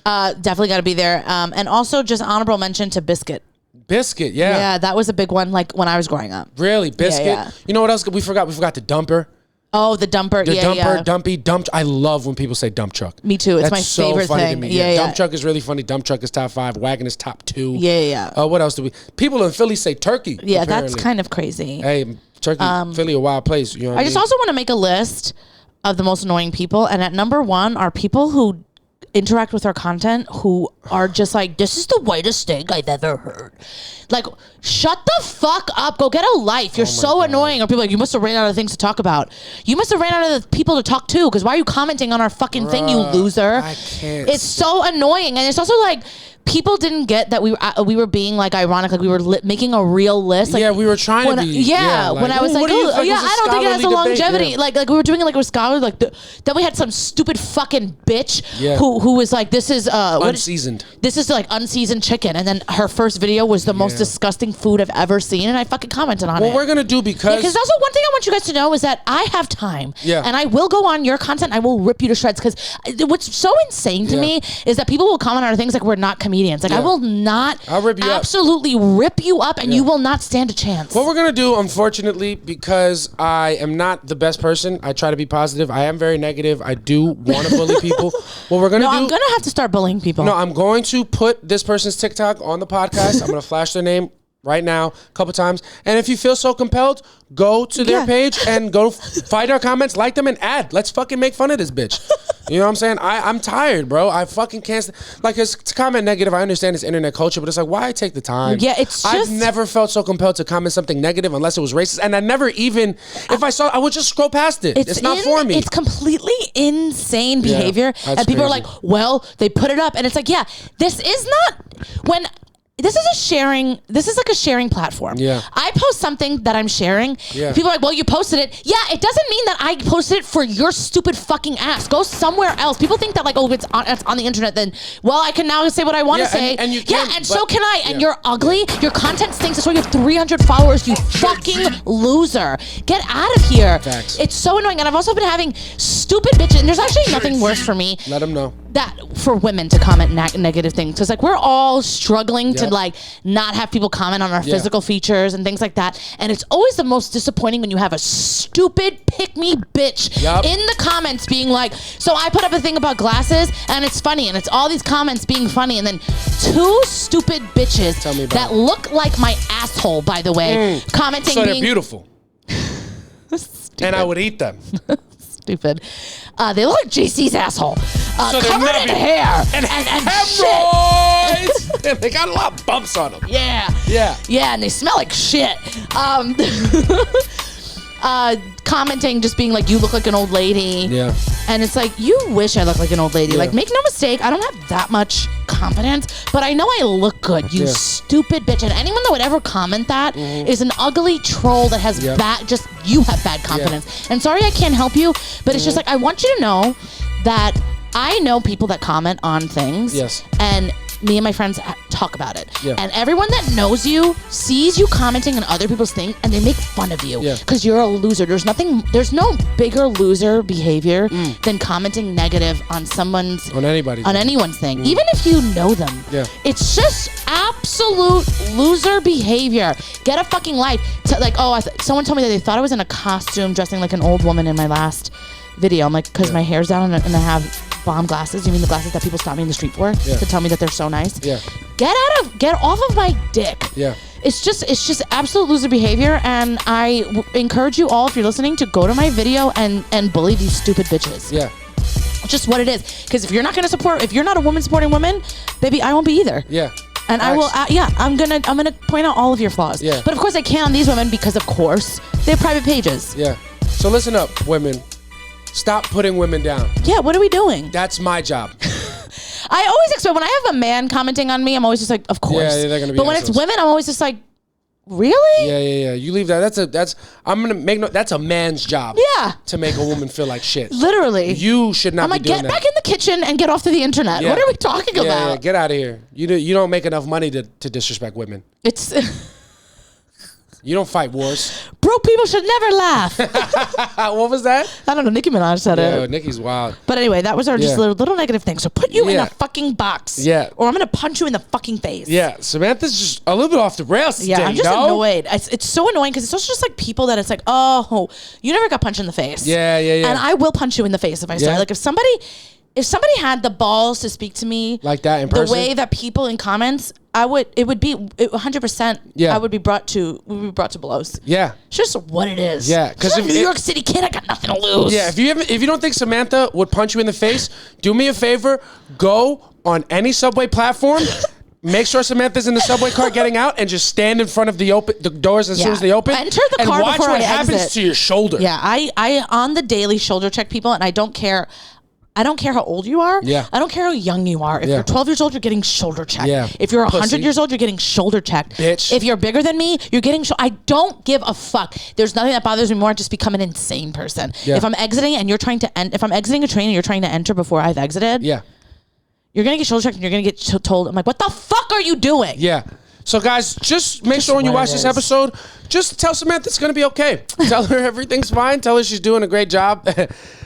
Definitely got to be there. And also just honorable mention to Biscuit. Biscuit, yeah, that was a big one. Like when I was growing up, really, Biscuit. Yeah. You know what else we forgot? We forgot the dumper. Oh, the dumper. Dump. I love when people say dump truck. Me too. It's my favorite thing. To me. Yeah. Dump truck is really funny. Dump truck is top 5. Wagon is top 2. Yeah. What else do we? People in Philly say turkey. Yeah, apparently. That's kind of crazy. Hey, turkey, Philly, a wild place. You know I just also want to make a list of the most annoying people, and at number 1 are people who interact with our content who are just like, this is the whitest thing I've ever heard. Like, shut the fuck up. Go get a life. You're so annoying. Or people are like, you must have ran out of things to talk about. You must have ran out of the people to talk to, because why are you commenting on our fucking thing, you loser? I can't. It's so annoying. And it's also like, people didn't get that we were being like ironic, like we were making a real list. Like, yeah, we were trying to be. When I was like, I don't think it has a longevity. Yeah. Like we were doing it like it was scholarly. Like then we had some stupid fucking bitch who was like, this is unseasoned. This is like unseasoned chicken, and then her first video was the most disgusting food I've ever seen, and I fucking commented on it. What we're gonna do because also one thing I want you guys to know is that I have time, and I will go on your content. I will rip you to shreds, because what's so insane to me is that people will comment on our things like we're not comedians. Like I will not. I'll rip you absolutely rip you up, and you will not stand a chance. What we're gonna do, unfortunately, because I am not the best person, I try to be positive. I am very negative. I do want to bully people. What we're gonna do? I'm gonna have to start bullying people. No, I'm going to put this person's TikTok on the podcast. I'm gonna flash their name right now a couple times, and if you feel so compelled, go to their page and go find our comments, like them, and add. Let's fucking make fun of this bitch. You know what I'm saying? I'm tired, bro. I fucking can't. Like, it's to comment negative, I understand it's internet culture, but it's like, why take the time? Yeah, it's just, I've never felt so compelled to comment something negative unless it was racist, and I never even, if I saw it, I would just scroll past it. It's not for me. It's completely insane behavior, and people are like, well, they put it up, and it's like, yeah, this is like a sharing platform. Yeah. I post something that I'm sharing. Yeah. People are like, well, you posted it. Yeah, it doesn't mean that I posted it for your stupid fucking ass. Go somewhere else. People think that like, oh, it's on the internet, then, well, I can now say what I want to say. And you can, and so can I. And you're ugly. Your content stinks. That's why you have 300 followers, you fucking loser. Get out of here. Facts. It's so annoying. And I've also been having stupid bitches, and there's actually nothing worse for me. Let them know. That for women to comment negative things, because like we're all struggling to like not have people comment on our physical features and things like that, and it's always the most disappointing when you have a stupid pick me bitch in the comments being like, so I put up a thing about glasses and it's funny, and it's all these comments being funny, and then 2 stupid bitches that look like my asshole, by the way, commenting so they're beautiful. And I would eat them. Stupid. They look like JC's asshole. So covered in hair and hemorrhoids. And they got a lot of bumps on them. Yeah, and they smell like shit. commenting, just being like, you look like an old lady. Yeah. And it's like, you wish I looked like an old lady. Yeah. Like, make no mistake, I don't have that much confidence, but I know I look good, you stupid bitch. And anyone that would ever comment that is an ugly troll that has just, you have bad confidence. And sorry I can't help you, but it's just like, I want you to know that I know people that comment on things. Yes. And me and my friends talk about it. Yeah. And everyone that knows you sees you commenting on other people's things and they make fun of you because you're a loser. There's no bigger loser behavior than commenting negative on anyone's thing. Even if you know them. Yeah. It's just absolute loser behavior. Get a fucking life. Someone told me that they thought I was in a costume dressing like an old woman in my last video. I'm like, because my hair's down and I have bomb glasses. You mean the glasses that people stop me in the street for to tell me that they're so nice? Yeah. Get off of my dick. Yeah. It's just absolute loser behavior, and I encourage you all, if you're listening, to go to my video and bully these stupid bitches. Yeah. Just what it is. Because if you're not a woman supporting women, baby, I won't be either. Yeah. And I will, I'm gonna point out all of your flaws. Yeah. But of course I can't on these women because of course they have private pages. Yeah. So listen up, women. Stop putting women down. Yeah, what are we doing? That's my job. I always expect, when I have a man commenting on me, I'm always just like, of course. Yeah, they're gonna be But when it's women, I'm always just like, really? Yeah. You leave that. That's a man's job. Yeah. To make a woman feel like shit. Literally. You should not be doing that. Get back in the kitchen and get off to the internet. Yeah. What are we talking about? Yeah, get out of here. You don't make enough money to disrespect women. You don't fight wars. Broke people should never laugh. What was that? I don't know. Nicki Minaj said it. Yeah, Nicki's wild. But anyway, that was our just little negative thing. So put you in a fucking box. Yeah. Or I'm going to punch you in the fucking face. Yeah. Samantha's just a little bit off the rails today. Yeah, I'm just annoyed. It's so annoying because it's also just like people that it's like, oh, you never got punched in the face. Yeah. And I will punch you in the face if I say, like, if somebody had the balls to speak to me like that in person, the way that people in comments, it would be 100%. Yeah, I would be brought to blows. Yeah, it's just what it is. Yeah, because New York City kid, I got nothing to lose. Yeah, if you don't think Samantha would punch you in the face, do me a favor, go on any subway platform. Make sure Samantha's in the subway car getting out, and just stand in front of the doors as soon as they open. Enter the car and watch before what I happens exit. to your shoulder. Yeah, I on the daily shoulder check people, and I don't care. I don't care how old you are. Yeah. I don't care how young you are. If you're 12 years old, you're getting shoulder checked. Yeah. If you're 100 years old, you're getting shoulder checked. Bitch. If you're bigger than me, you're getting I don't give a fuck. There's nothing that bothers me more. Just become an insane person. Yeah. If I'm exiting and you're trying to if I'm exiting a train and you're trying to enter before I've exited, you're going to get shoulder checked and you're going to get told, I'm like, what the fuck are you doing? Yeah. So guys, just make sure when you watch this episode, just tell Samantha it's going to be okay. Tell her everything's fine. Tell her she's doing a great job.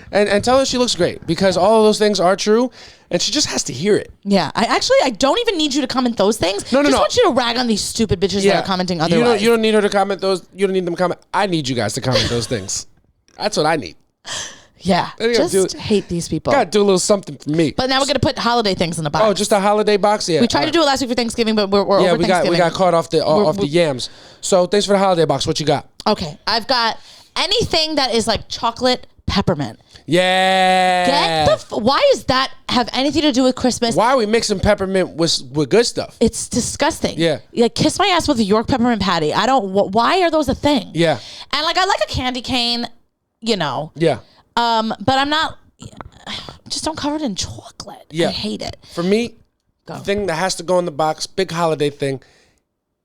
And tell her she looks great, because all of those things are true, and she just has to hear it. Yeah, I don't even need you to comment those things. No. I just want you to rag on these stupid bitches that are commenting otherwise. You don't need her to comment those. You don't need them to comment. I need you guys to comment those things. That's what I need. Yeah, just hate these people. Gotta do a little something for me. But now we're gonna put holiday things in the box. Oh, just a holiday box? Yeah. We tried to do it last week for Thanksgiving, but we're over Thanksgiving. We got caught off the yams. So thanks for the holiday box. What you got? Okay, I've got anything that is like chocolate peppermint. Yeah. Why does that have anything to do with Christmas? Why are we mixing peppermint with good stuff? It's disgusting. Yeah. Like, kiss my ass with a York peppermint patty. Why are those a thing? Yeah. And like, I like a candy cane, Yeah. But I'm not, just don't cover it in chocolate. Yeah. I hate it. For me, the thing that has to go in the box, big holiday thing,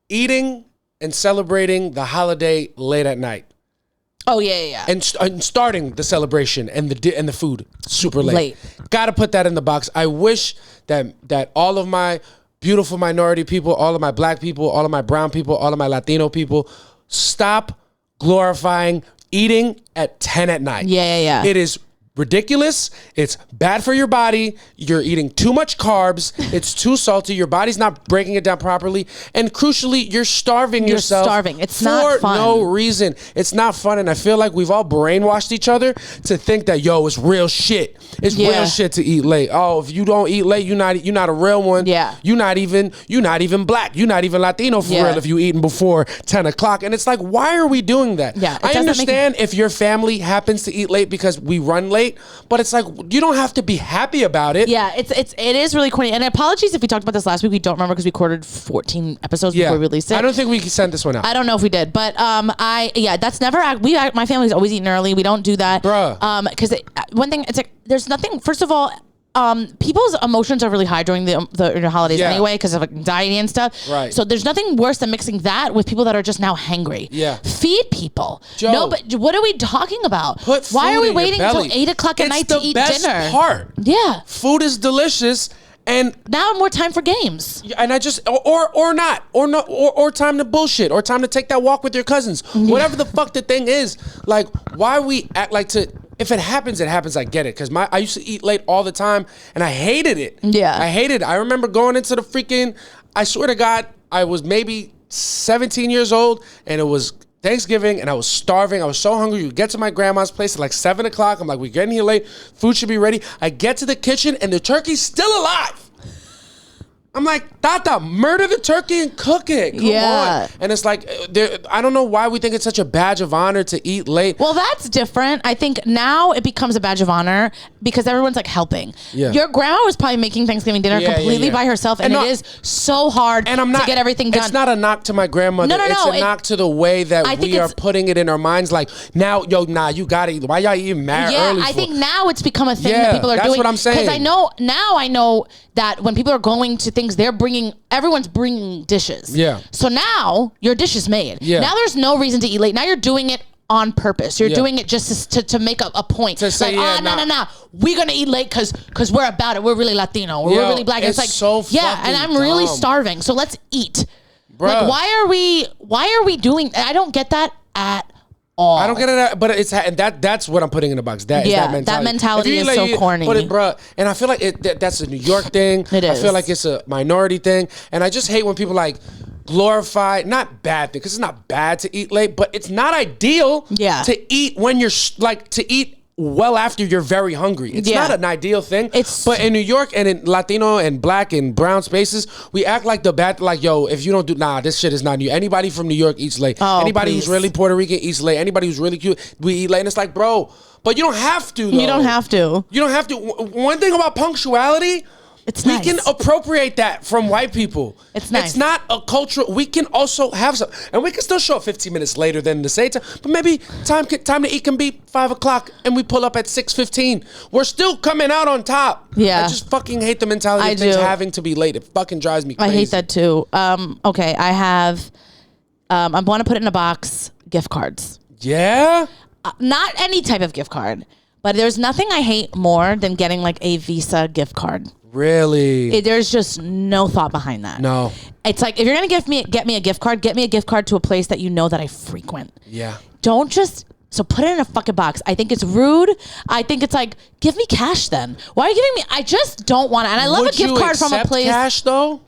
eating and celebrating the holiday late at night. Oh yeah. And starting the celebration and the food super late. Got to put that in the box. I wish that all of my beautiful minority people, all of my black people, all of my brown people, all of my Latino people stop glorifying eating at 10 at night. Yeah. It is ridiculous. It's bad for your body. You're eating too much carbs. It's too salty. Your body's not breaking it down properly. And crucially, you're starving yourself. It's not fun. For no reason. It's not fun. And I feel like we've all brainwashed each other to think that, it's real shit. It's real shit to eat late. Oh, if you don't eat late, you're not a real one. Yeah. You're not even black. You're not even Latino for real if you eating before 10 o'clock. And it's like, why are we doing that? Yeah. I understand if your family happens to eat late because we run late. late, but it's like you don't have to be happy about it. Yeah, it is really corny. And apologies if we talked about this last week. We don't remember because we recorded 14 episodes before we released it. I don't think we sent this one out. I don't know if we did, but that's never. My family's always eaten early. We don't do that, bruh. Because one thing, it's like there's nothing. First of all, people's emotions are really high during the holidays anyway because of anxiety and stuff. Right. So there's nothing worse than mixing that with people that are just now hangry. Yeah. Feed people. Joe, no, but what are we talking about? Put food Why are we in your waiting belly. until 8 o'clock at night to eat It's the dinner? best part. Yeah. Food is delicious. And now more time for games. And I just or time to bullshit or time to take that walk with your cousins. Whatever the fuck the thing is. Like, why we act like to. If it happens, it happens. I get it. Because I used to eat late all the time, and I hated it. Yeah. I hated it. I remember going into the freaking, I swear to God, I was maybe 17 years old, and it was Thanksgiving, and I was starving. I was so hungry. We get to my grandma's place at like 7 o'clock. I'm like, we're getting here late. Food should be ready. I get to the kitchen, and the turkey's still alive. I'm like, Tata, murder the turkey and cook it. Come on. And it's like, I don't know why we think it's such a badge of honor to eat late. Well, that's different. I think now it becomes a badge of honor because everyone's like helping. Yeah. Your grandma was probably making Thanksgiving dinner completely by herself, and it is so hard to get everything done. It's not a knock to my grandmother. No. It's a knock to the way that we are putting it in our minds. Like, now, you got to eat. Why y'all eating mad early? I think now it's become a thing that people are doing. That's what I'm saying. Because I know that when people are going to things, everyone's bringing dishes. Yeah. So now your dish is made. Yeah. Now there's no reason to eat late. Now you're doing it on purpose. You're doing it just to make a point. To say, no. We're going to eat late because we're about it. We're really Latino. We're really black. It's like, so and I'm really starving. So let's eat. Bruh. Like, why are we doing, I don't get that at all. I don't get it, but that's what I'm putting in the box. That mentality is so corny. But bro, and I feel like that's a New York thing. It is. I feel like it's a minority thing, and I just hate when people like glorify not bad thing because it's not bad to eat late, but it's not ideal. To eat when you're to eat well after you're very hungry. It's not an ideal thing. But in New York and in Latino and black and brown spaces, we act like if you don't do, this shit is not new. Anybody from New York eats late. Anybody who's really Puerto Rican eats late. Anybody who's really cute, we eat late. And it's like, bro, but you don't have to, though. You don't have to. You don't have to. One thing about punctuality, we can appropriate that from white people. It's nice. It's not a cultural. We can also have some, and we can still show up 15 minutes later than the same time. But maybe time to eat can be 5 o'clock, and we pull up at 6:15. We're still coming out on top. Yeah. I just fucking hate the mentality of things having to be late. It fucking drives me crazy. I hate that too. Okay, I have. I want to put it in a box. Gift cards. Yeah. Not any type of gift card, but there's nothing I hate more than getting like a Visa gift card. Really? There's just no thought behind that. No. It's like, if you're going to get me a gift card to a place that you know that I frequent. Yeah. Don't just, so put it in a fucking box. I think it's rude. I think it's like, give me cash then. Why are you giving me, I just don't want it. And I love a gift card from a place. Cash though?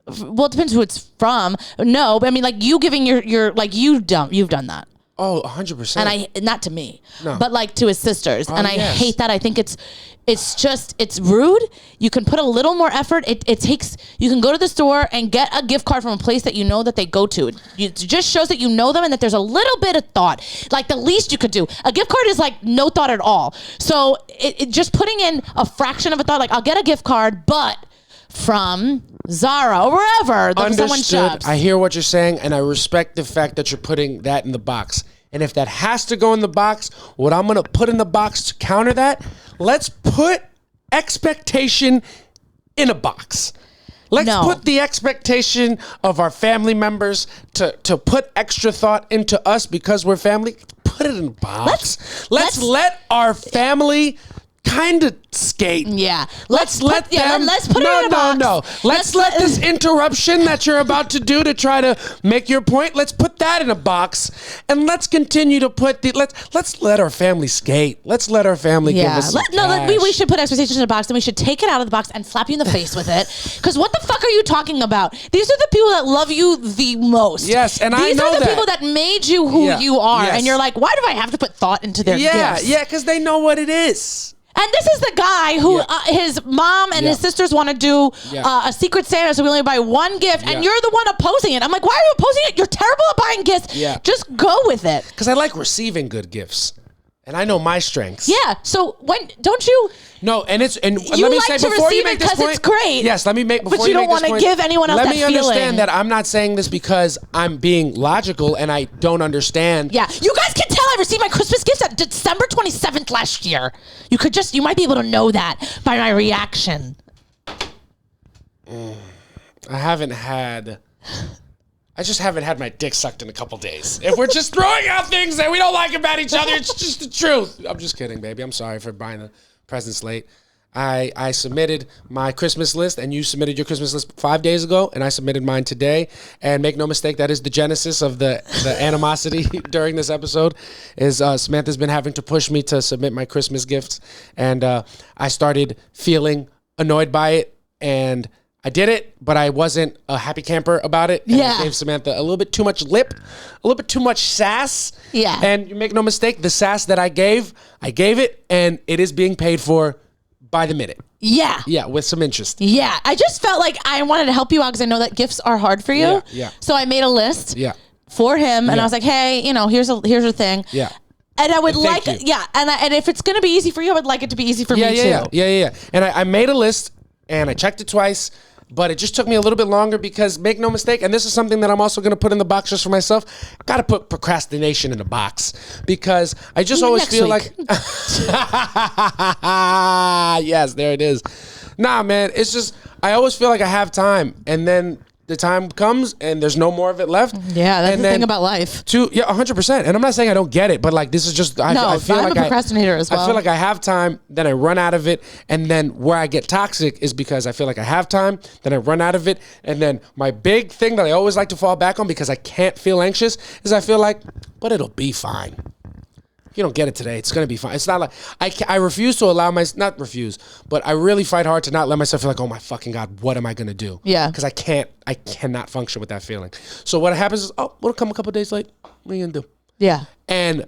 Well, it depends who it's from. No, but I mean, like you giving your like you've done that. Oh, 100%. And not to me, but like to his sisters. And I hate that. I think it's rude. You can put a little more effort. You can go to the store and get a gift card from a place that you know that they go to. It just shows that you know them and that there's a little bit of thought. Like the least you could do. A gift card is like no thought at all. So it just putting in a fraction of a thought, like I'll get a gift card, but from Zara or wherever someone shops. I hear what you're saying, and I respect the fact that you're putting that in the box. And if that has to go in the box, what I'm going to put in the box to counter that, let's put expectation in a box. Let's put the expectation of our family members to put extra thought into us because we're family. Put it in a box. Let's let our family kind of skate. Yeah. Let's let them. Let's put it in a box. No. Let's let this interruption that you're about to do to try to make your point. Let's put that in a box, and let's continue to put the. Let's let our family skate. Let's let our family give us some cash. We should put expectations in a box, and we should take it out of the box and slap you in the face with it. Because what the fuck are you talking about? These are the people that love you the most. Yes, and these are the people that made you who you are, and you're like, why do I have to put thought into their gifts? Yeah, because they know what it is. And this is the guy who his mom and his sisters want to do a Secret Santa, so we only buy one gift, and you're the one opposing it. I'm like, why are you opposing it? You're terrible at buying gifts. Just go with it. Because I like receiving good gifts. And I know my strengths. Yeah. So when don't you? No, and let me like say to before you receive make it this 'cause point. it's great. Yes, let me make before But you don't want to give anyone else Let that me understand feeling. that I'm not saying this because I'm being logical and I don't understand. Yeah, you guys can tell I received my Christmas gifts at December 27th last year. You might be able to know that by my reaction. I just haven't had my dick sucked in a couple days. If we're just throwing out things that we don't like about each other, it's just the truth. I'm just kidding, baby. I'm sorry for buying the presents late. I submitted my Christmas list, and you submitted your Christmas list 5 days ago, and I submitted mine today. And make no mistake, that is the genesis of the animosity during this episode. Is Samantha's been having to push me to submit my Christmas gifts, and I started feeling annoyed by it, and I did it, but I wasn't a happy camper about it. And I gave Samantha a little bit too much lip, a little bit too much sass. Yeah. And you make no mistake, the sass that I gave it, and it is being paid for by the minute. Yeah. Yeah, with some interest. Yeah. I just felt like I wanted to help you out because I know that gifts are hard for you. Yeah. So I made a list for him, and I was like, hey, here's a thing. Yeah. And I would Thank like, you. and if it's going to be easy for you, I would like it to be easy for me too. Yeah. And I made a list, and I checked it twice. But it just took me a little bit longer because, make no mistake, and this is something that I'm also going to put in the box just for myself. Got to put procrastination in the box because I just always feel like, yes, there it is. Nah, man, it's just I always feel like I have time, and then the time comes and there's no more of it left. Yeah, that's the thing about life. 100%. And I'm not saying I don't get it, but like this is just I feel I'm like a procrastinator as well. I feel like I have time, then I run out of it, and then where I get toxic is because I feel like I have time, then I run out of it, and then my big thing that I always like to fall back on because I can't feel anxious is I feel like, but it'll be fine. If you don't get it today, it's going to be fine. It's not like I refuse to allow not refuse, but I really fight hard to not let myself feel like, oh my fucking God, what am I going to do? Yeah. Because I cannot function with that feeling. So what happens is, it'll come a couple days late. What are you going to do? Yeah. And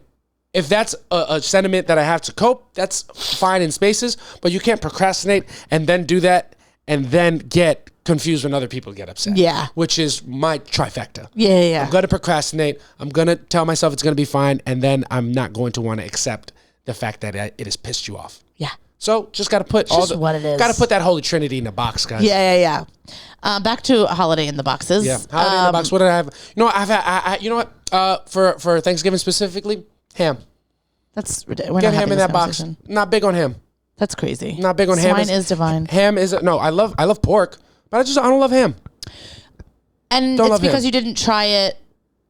if that's a sentiment that I have to cope, that's fine in spaces, but you can't procrastinate and then do that and then get confused when other people get upset. Yeah. Which is my trifecta. Yeah. I'm going to procrastinate. I'm going to tell myself it's going to be fine. And then I'm not going to want to accept the fact that it has pissed you off. Yeah. So just got to put what it is. Got to put that holy trinity in the box, guys. Yeah. Back to holiday in the boxes. Yeah. Holiday in the box. What did I have? You know, you know what? For Thanksgiving specifically, ham. That's ridiculous. Get ham in that box. Not big on ham. That's crazy. Not big on ham. Swine is divine. Ham is no. I love pork, but I don't love ham. And it's because you didn't try it.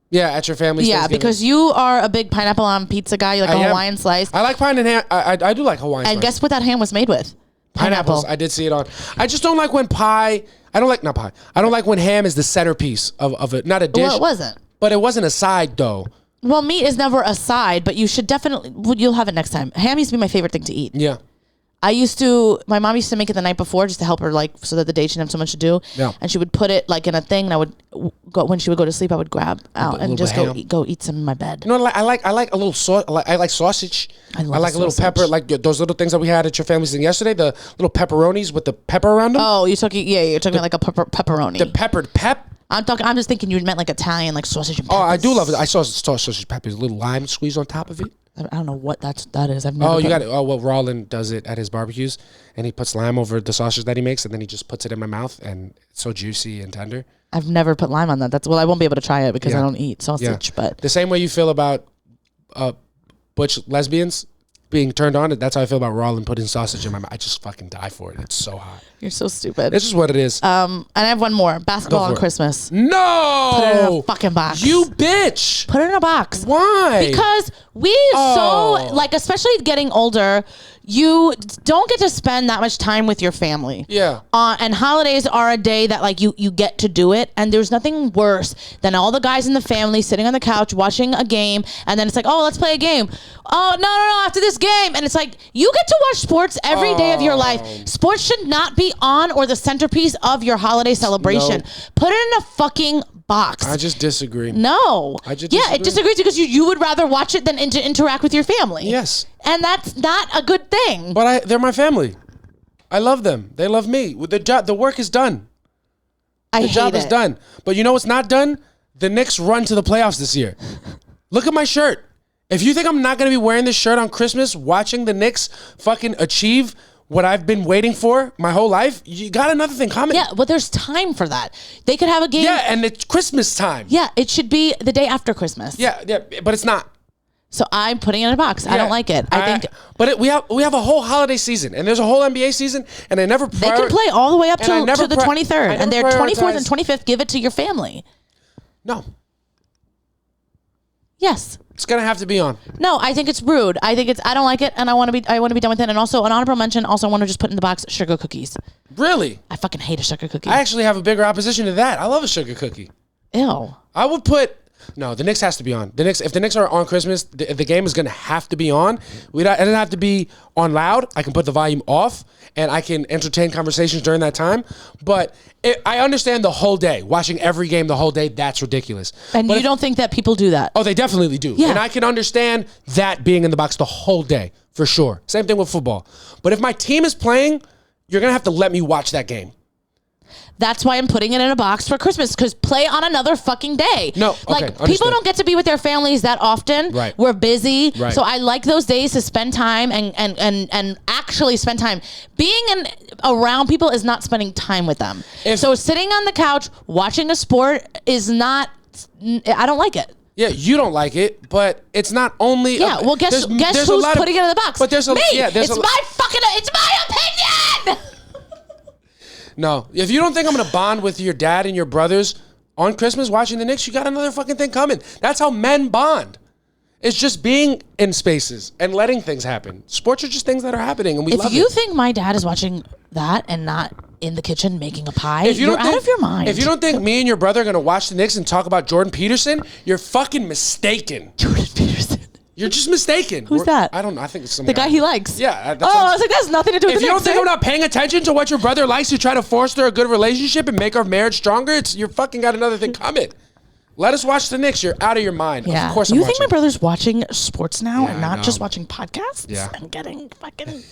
Yeah, at your family's Thanksgiving. Because you are a big pineapple on pizza guy. You like a Hawaiian slice. I like pine and ham. I do like Hawaiian slice. And guess what that ham was made with? Pineapples. I did see it on. I just don't like when pie. I don't like when ham is the centerpiece of it. Not a dish. Well, it wasn't. But it wasn't a side though. Well, meat is never a side, but you should definitely. You'll have it next time. Ham used to be my favorite thing to eat. Yeah. My mom used to make it the night before just to help her, so that the day she didn't have so much to do. Yeah. And she would put it in a thing, and I would when she would go to sleep, I would grab out and just go eat some in my bed. You know, I like a little sauce. I like sausage. I like a little sausage. pepper, like those little things that we had at your family's thing yesterday. The little pepperonis with the pepper around them. Oh, you're talking like a pepperoni. The peppered pep. I'm just thinking you meant like Italian, like sausage and peppers. Oh, I do love it. I saw sausage peppers, a little lime squeezed on top of it. I don't know what that is. I've never. Oh, you got it. Oh, well, Roland does it at his barbecues, and he puts lime over the sausage that he makes, and then he just puts it in my mouth, and it's so juicy and tender. I've never put lime on that. I won't be able to try it because I don't eat sausage. Yeah. But the same way you feel about butch lesbians being turned on, that's how I feel about Roland putting sausage in my mouth. I just fucking die for it. It's so hot. You're so stupid. It's just what it is. And I have one more. Basketball on Christmas. No! Put it in a fucking box. You bitch! Put it in a box. Why? Because especially getting older, you don't get to spend that much time with your family. Yeah. And holidays are a day that you get to do it. And there's nothing worse than all the guys in the family sitting on the couch watching a game. And then it's like, oh, let's play a game. Oh, no, after this game. And it's like, you get to watch sports every day of your life. Sports should not be on or the centerpiece of your holiday celebration. No. Put it in a fucking box. I just disagree. No. I just disagree. It disagrees because you would rather watch it than to interact with your family. Yes. And that's not a good thing. But they're my family. I love them. They love me. The work is done. The job is done. But you know what's not done? The Knicks run to the playoffs this year. Look at my shirt. If you think I'm not going to be wearing this shirt on Christmas, watching the Knicks fucking achieve what I've been waiting for my whole life, you got another thing coming. Yeah, but there's time for that. They could have a game. Yeah, and it's Christmas time. Yeah, it should be the day after Christmas. Yeah, but it's not. So I'm putting it in a box. I don't like it. I think, but we have a whole holiday season, and there's a whole NBA season, and they never. They can play all the way up to the 23rd, and their 24th and 25th. Give it to your family. No. Yes. It's gonna have to be on. No, I think it's rude. I don't like it, and I want to be done with it. And also, an honorable mention. Also, I want to just put in the box sugar cookies. Really? I fucking hate a sugar cookie. I actually have a bigger opposition to that. I love a sugar cookie. Ew. I would put. No, the Knicks has to be on. If the Knicks are on Christmas, the game is going to have to be on. It doesn't have to be on loud. I can put the volume off, and I can entertain conversations during that time. But I understand the whole day. Watching every game the whole day, that's ridiculous. And you don't think that people do that? Oh, they definitely do. Yeah. And I can understand that being in the box the whole day, for sure. Same thing with football. But if my team is playing, you're going to have to let me watch that game. That's why I'm putting it in a box for Christmas, because play on another fucking day. No, okay, people don't get to be with their families that often. Right. We're busy. Right. So I like those days to spend time and actually spend time. Being around people is not spending time with them. So sitting on the couch watching a sport is not, I don't like it. Yeah, you don't like it, but it's not only. Yeah, well, guess who's putting it in the box? But there's me. It's my opinion. No, if you don't think I'm going to bond with your dad and your brothers on Christmas watching the Knicks, you got another fucking thing coming. That's how men bond. It's just being in spaces and letting things happen. Sports are just things that are happening, and we love it. If you think my dad is watching that and not in the kitchen making a pie, you're out of your mind. If you don't think me and your brother are going to watch the Knicks and talk about Jordan Peterson, you're fucking mistaken. Jordan Peterson. You're just mistaken. Who's that? I don't know. I think it's some the guy he likes. Yeah. I was like, that's nothing to do with If you don't think I'm not paying attention to what your brother likes, you try to foster a good relationship and make our marriage stronger, you're fucking got another thing coming. Let us watch the Knicks. You're out of your mind. Yeah. Of course You I'm think watching. my brother's watching sports now and I not just watching podcasts? Yeah. And getting fucking...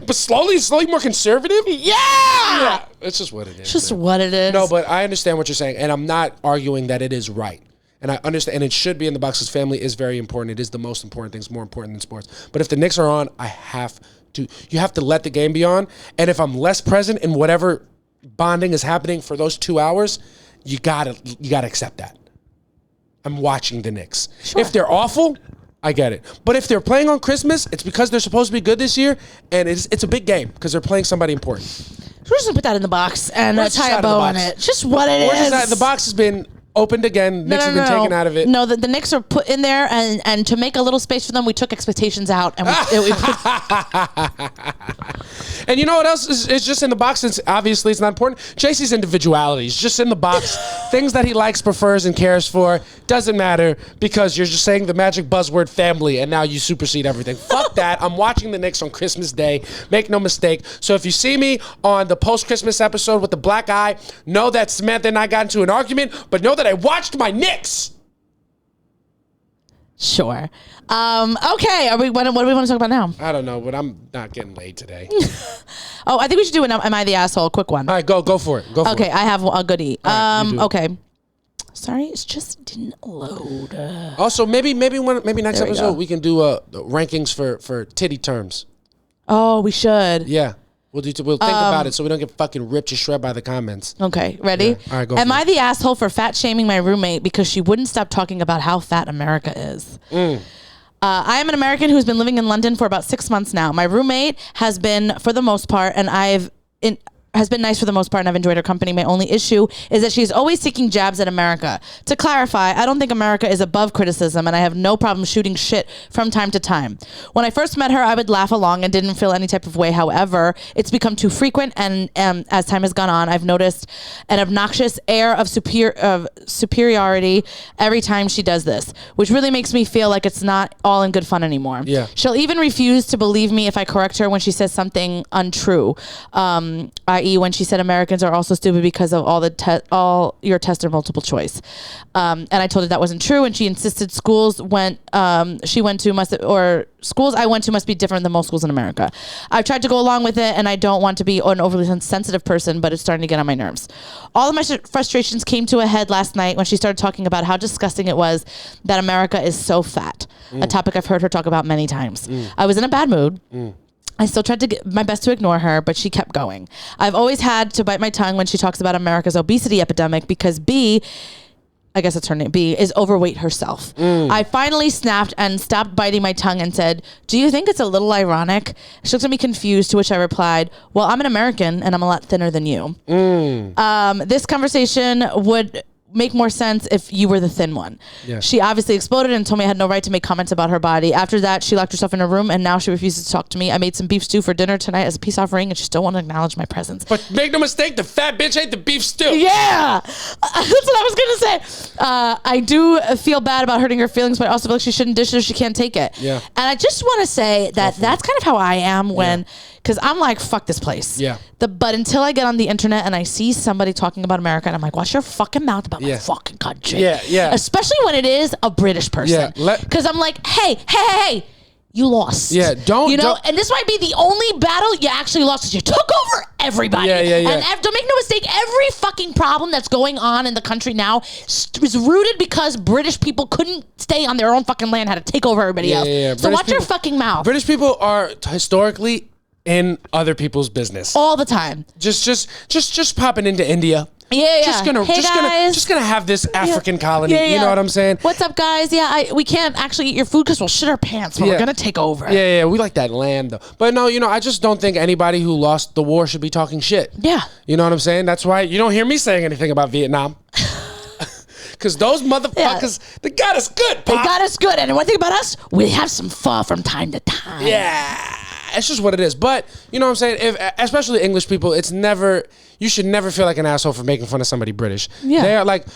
But slowly more conservative? Yeah! It's just what it is. Just what it is. No, but I understand what you're saying, and I'm not arguing that it is right. And I understand, and it should be in the box because family is very important. It is the most important thing. It's more important than sports. But if the Knicks are on, you have to let the game be on. And if I'm less present in whatever bonding is happening for those 2 hours, you gotta accept that. I'm watching the Knicks. Sure. If they're awful, I get it. But if they're playing on Christmas, it's because they're supposed to be good this year, and it's a big game because they're playing somebody important. We're just gonna put that in the box and tie a bow on it. Just what it is. The box has been opened again. Knicks have been taken out of it. No, the Knicks are put in there, and to make a little space for them, we took expectations out, and we put. And you know what else is just in the box? Since obviously it's not important. JC's individuality is just in the box. Things that he likes, prefers, and cares for doesn't matter because you're just saying the magic buzzword family, and now you supersede everything. Fuck that. I'm watching the Knicks on Christmas Day. Make no mistake. So if you see me on the post-Christmas episode with the black eye, know that Samantha and I got into an argument, but know that I watched my Knicks. Sure. Okay. What do we want to talk about now? I don't know, but I'm not getting laid today. Oh, I think we should do an Am I the Asshole? Quick one. All right, go for it. Okay, I have a goodie. Right, okay. Sorry, it just didn't load. Also, maybe next episode we can do rankings for titty terms. Oh, we should. Yeah. We'll think about it so we don't get fucking ripped to shred by the comments. Okay, ready? Yeah. All right, go. Am I the asshole for fat shaming my roommate because she wouldn't stop talking about how fat America is? I am an American who's been living in London for about 6 months now. My roommate has been, for the most part, has been nice for the most part, and I've enjoyed her company. My only issue is that she's always seeking jabs at America. To clarify, I don't think America is above criticism, and I have no problem shooting shit from time to time. When I first met her, I would laugh along and didn't feel any type of way. However, it's become too frequent, and as time has gone on, I've noticed an obnoxious air of superiority every time she does this, which really makes me feel like it's not all in good fun anymore. Yeah. She'll even refuse to believe me if I correct her when she says something untrue. I.e. when she said Americans are also stupid because of all your tests are multiple choice. And I told her that wasn't true, and she insisted schools schools I went to must be different than most schools in America. I've tried to go along with it, and I don't want to be an overly sensitive person, but it's starting to get on my nerves. All of my frustrations came to a head last night when she started talking about how disgusting it was that America is so fat. a topic I've heard her talk about many times. I was in a bad mood. I still tried to get my best to ignore her, but she kept going. I've always had to bite my tongue when she talks about America's obesity epidemic because B, I guess it's her name, B, is overweight herself. I finally snapped and stopped biting my tongue and said, do you think it's a little ironic? She looked at me confused, to which I replied, well, I'm an American and I'm a lot thinner than you. This conversation would make more sense if you were the thin one. Yeah. She obviously exploded and told me I had no right to make comments about her body. After that, she locked herself in her room and now she refuses to talk to me. I made some beef stew for dinner tonight as a peace offering and she still won't acknowledge my presence. But make no mistake, the fat bitch ate the beef stew. Yeah, that's what I was gonna say. I do feel bad about hurting her feelings, but I also feel like she shouldn't dish it if she can't take it. Yeah. And I just want to say that that's kind of how I am when, because I'm like, fuck this place. Yeah. But until I get on the internet and I see somebody talking about America and I'm like, watch your fucking mouth about my fucking country. Yeah, yeah. Especially when it is a British person. Because I'm like, hey, you lost. Yeah, don't. And this might be the only battle you actually lost because you took over everybody. Yeah. And don't make no mistake, every fucking problem that's going on in the country now is rooted because British people couldn't stay on their own fucking land, had to take over everybody else. So British watch your fucking mouth. British people are historically in other people's business all the time. Just popping into India. Yeah. Just gonna have this African colony. Yeah. You know what I'm saying? What's up, guys? Yeah, we can't actually eat your food because we'll shit our pants, but we're gonna take over. Yeah. We like that land though. But no, I just don't think anybody who lost the war should be talking shit. Yeah. You know what I'm saying? That's why you don't hear me saying anything about Vietnam. Because those motherfuckers, they got us good, Pop. They got us good. And one thing about us, we have some pho from time to time. Yeah. It's just what it is. But, you know what I'm saying? Especially English people, you should never feel like an asshole for making fun of somebody British. Yeah. They are like,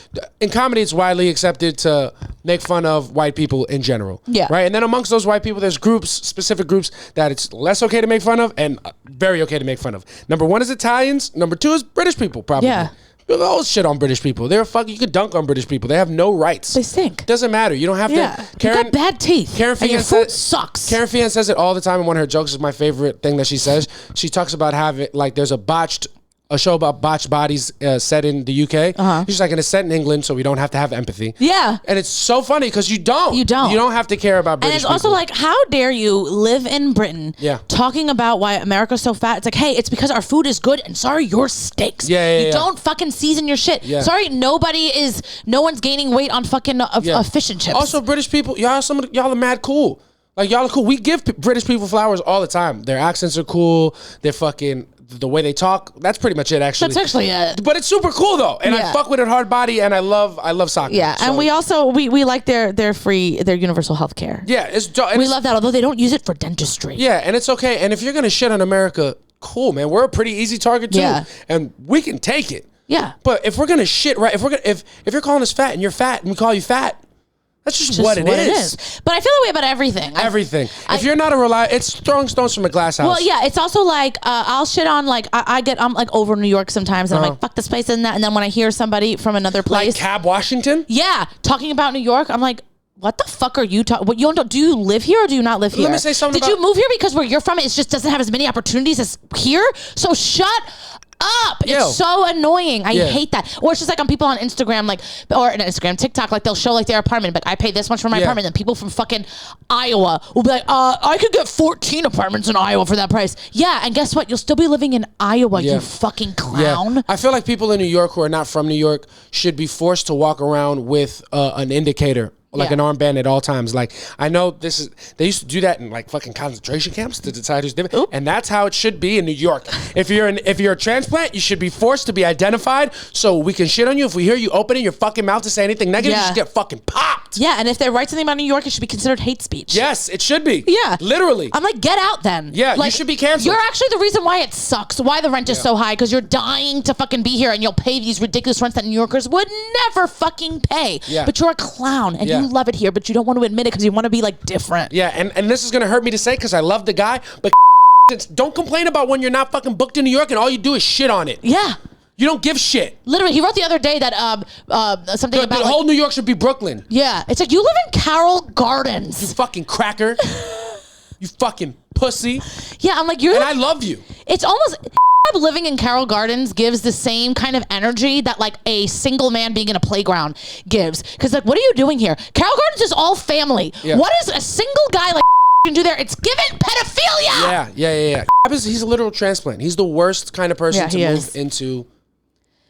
in comedy, it's widely accepted to make fun of white people in general. Yeah. Right? And then amongst those white people, there's specific groups that it's less okay to make fun of and very okay to make fun of. Number one is Italians. Number two is British people, probably. Yeah. People always shit on British people. You could dunk on British people. They have no rights. They stink. Doesn't matter. You don't have to. Karen, you got bad teeth. Karen and your food sucks. Karen Fian says it all the time, and one of her jokes is my favorite thing that she says. She talks about having, like, there's a show about botched bodies set in the UK. She's like, and it's set in England, so we don't have to have empathy. Yeah. And it's so funny because you don't. You don't have to care about British people. And it's also like, how dare you live in Britain talking about why America's so fat? It's like, hey, it's because our food is good and sorry, your steaks. You don't fucking season your shit. Sorry, no one's gaining weight on fucking fish and chips. Also, British people, y'all are mad cool. Like, y'all are cool. We give British people flowers all the time. Their accents are cool. They're fucking... The way they talk, that's pretty much it, actually. That's actually it. But it's super cool, though. And I fuck with it hard body, and I love soccer. Yeah, so. And we also, we like their universal health care. Yeah. We love that, although they don't use it for dentistry. Yeah, and it's okay. And if you're going to shit on America, cool, man. We're a pretty easy target, too. Yeah. And we can take it. Yeah. But if we're going to shit, right, if you're calling us fat and you're fat and we call you fat, that's just what it is. But I feel that way about everything. Everything. If you're not a reliable, it's throwing stones from a glass house. Well, yeah, it's also like I'll shit on like I'm like over New York sometimes, and I'm like fuck this place and that, and then when I hear somebody from another place, like Cab Washington, talking about New York, I'm like, what the fuck are you talking? Do you live here or do you not live here? Let me say something. Did you move here because where you're from it just doesn't have as many opportunities as here? So shut up. It's so annoying. I hate that. Or it's just like on people on Instagram, like, or on Instagram, TikTok, like they'll show like their apartment, but I pay this much for my apartment. And people from fucking Iowa will be like, I could get 14 apartments in Iowa for that price. Yeah, and guess what? You'll still be living in Iowa, you fucking clown. Yeah. I feel like people in New York who are not from New York should be forced to walk around with an indicator. Like an armband at all times. Like, I know they used to do that in like fucking concentration camps to decide who's different. And that's how it should be in New York. If you're a transplant, you should be forced to be identified so we can shit on you. If we hear you opening your fucking mouth to say anything negative, you should get fucking popped. Yeah, and if they write something about New York, it should be considered hate speech. Yes, it should be. Yeah. Literally. I'm like, get out then. Yeah, like, you should be canceled. You're actually the reason why it sucks, why the rent is so high, because you're dying to fucking be here and you'll pay these ridiculous rents that New Yorkers would never fucking pay. Yeah. But you're a clown and you love it here, but you don't want to admit it because you want to be like different. Yeah, and this is going to hurt me to say because I love the guy, but don't complain about when you're not fucking booked in New York and all you do is shit on it. Yeah. You don't give shit. Literally, he wrote the other day that something about the whole New York should be Brooklyn. Yeah, it's like you live in Carroll Gardens. You fucking cracker. You fucking pussy. Yeah, I'm like I love you. It's almost living in Carroll Gardens gives the same kind of energy that like a single man being in a playground gives. Because like, what are you doing here? Carroll Gardens is all family. Yeah. What is a single guy like can do there? It's given pedophilia. Yeah. He's a literal transplant. He's the worst kind of person to move into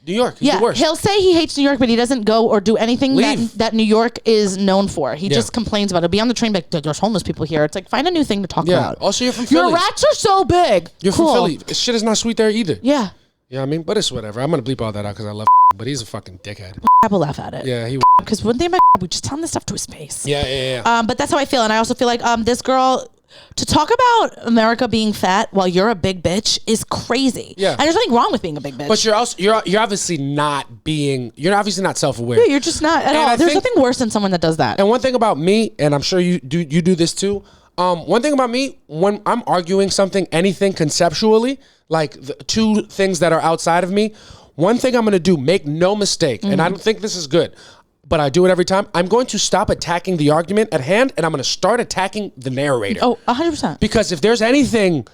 New York. He's the worst. He'll say he hates New York, but he doesn't go or do anything that New York is known for. He just complains about it. He'll be on the train like, there's homeless people here. It's like, find a new thing to talk about. Also, you're from Philly. Your rats are so big. You're from Philly. Shit is not sweet there either. Yeah. You know what I mean? But it's whatever. I'm going to bleep all that out because I love but he's a fucking dickhead. I will laugh at it. Yeah, he because one thing about we just tell him this stuff to his face. Yeah. But that's how I feel. And I also feel like this girl... To talk about America being fat while you're a big bitch is crazy. Yeah. And there's nothing wrong with being a big bitch. But you're obviously not self-aware. Yeah, you're just not at all. There's nothing worse than someone that does that. And one thing about me, and I'm sure you do this too. One thing about me, when I'm arguing anything conceptually, like the two things that are outside of me, one thing I'm going to do, make no mistake, and I don't think this is good, but I do it every time. I'm going to stop attacking the argument at hand, and I'm going to start attacking the narrator. Oh, 100%. Because if there's anything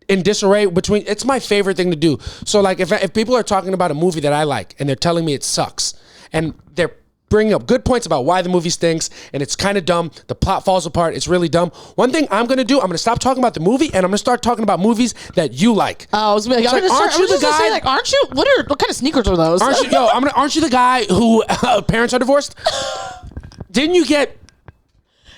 in disarray it's my favorite thing to do. So, like, if people are talking about a movie that I like, and they're telling me it sucks, and they're bringing up good points about why the movie stinks, and it's kind of dumb, the plot falls apart, it's really dumb. One thing I'm going to do, I'm going to stop talking about the movie, and I'm going to start talking about movies that you like. Oh, I was like, aren't you the guy? Aren't you? What kind of sneakers are those? Aren't you the guy who parents are divorced? Didn't you get?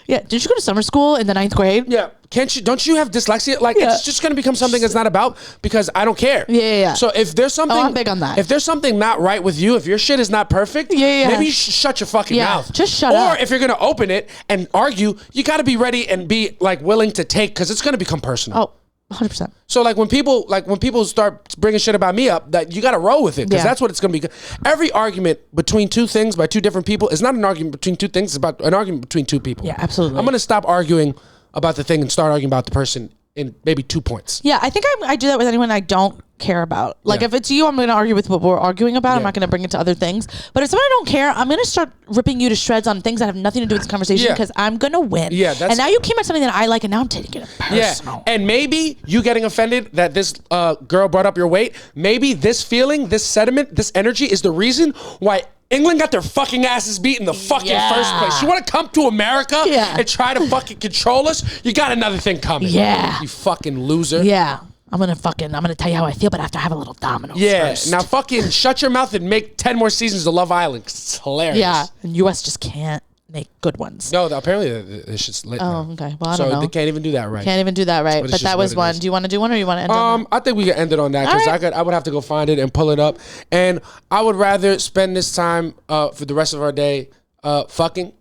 Yeah. Did you go to summer school in the 9th grade? Yeah. Don't you have dyslexia? Like, it's just going to become something it's not about because I don't care. Yeah. So if there's something, I'm big on that. If there's something not right with you, if your shit is not perfect, maybe you should shut your fucking mouth. Just shut up. Or if you're going to open it and argue, you got to be ready and be like willing to take because it's going to become personal. Oh. 100%. So when people start bringing shit about me up, that you got to roll with it because that's what it's going to be. Every argument between two things by two different people is not an argument between two things. It's about an argument between two people. Yeah, absolutely. I'm going to stop arguing about the thing and start arguing about the person in maybe 2 points. Yeah, I think I do that with anyone I don't care about. Like if it's you, I'm going to argue with what we're arguing about. I'm not going to bring it to other things. But if someone I don't care, I'm going to start ripping you to shreds on things that have nothing to do with this conversation because I'm going to win. Yeah, and now you came at something that I like, and now I'm taking it personal. Yeah, and maybe you getting offended that this girl brought up your weight. Maybe this feeling, this sentiment, this energy is the reason why England got their fucking asses beat in the fucking first place. You want to come to America and try to fucking control us? You got another thing coming. Yeah. You fucking loser. Yeah. I'm gonna tell you how I feel, but I have to have a little Domino's first. Now fucking shut your mouth and make 10 more seasons of Love Island. It's hilarious. Yeah, and US just can't make good ones. No, apparently this shit's lit. Oh, okay. Well, I don't know. They can't even do that right. Can't even do that right. But that was one. Do you want to do one or you want to end on that? I think we can end it on that because I would have to go find it and pull it up. And I would rather spend this time for the rest of our day fucking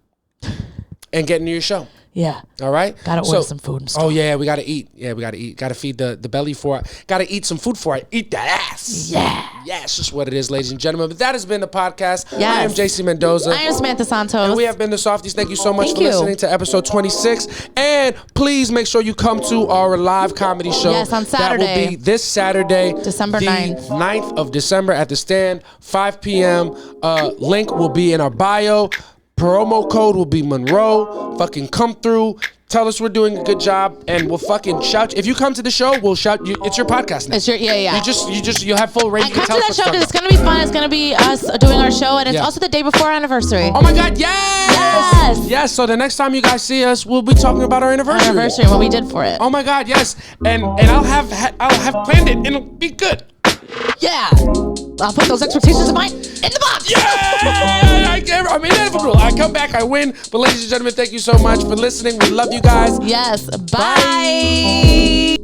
and getting to your show. Yeah. All right. Gotta order some food and stuff. Oh yeah, we gotta eat. Yeah, we gotta eat. Gotta feed the belly for it. Gotta eat some food for it. Eat that ass. Yeah. Yeah, it's just what it is, ladies and gentlemen. But that has been the podcast. Yes. I am JC Mendoza. I am Samantha Santos. And we have been the Softies. Thank you so much for listening to episode 26. And please make sure you come to our live comedy show. Yes, on Saturday. That will be this Saturday, December 9th. 9th of December at the Stand, 5 p.m. Link will be in our bio. Promo code will be Monroe. Fucking come through. Tell us we're doing a good job, and we'll fucking shout. If you come to the show, we'll shout you. It's your podcast now. It's your You'll have full range. And come to that show because it's gonna be fun. It's gonna be us doing our show, and it's also the day before our anniversary. Oh my God! Yes. So the next time you guys see us, we'll be talking about our anniversary. And what we did for it. Oh my God! Yes. And I'll have planned it, and it'll be good. Yeah. I'll put those expectations of mine in the box. Yeah. I mean, inevitable. I come back, I win. But ladies and gentlemen, thank you so much for listening. We love you guys. Yes. Bye.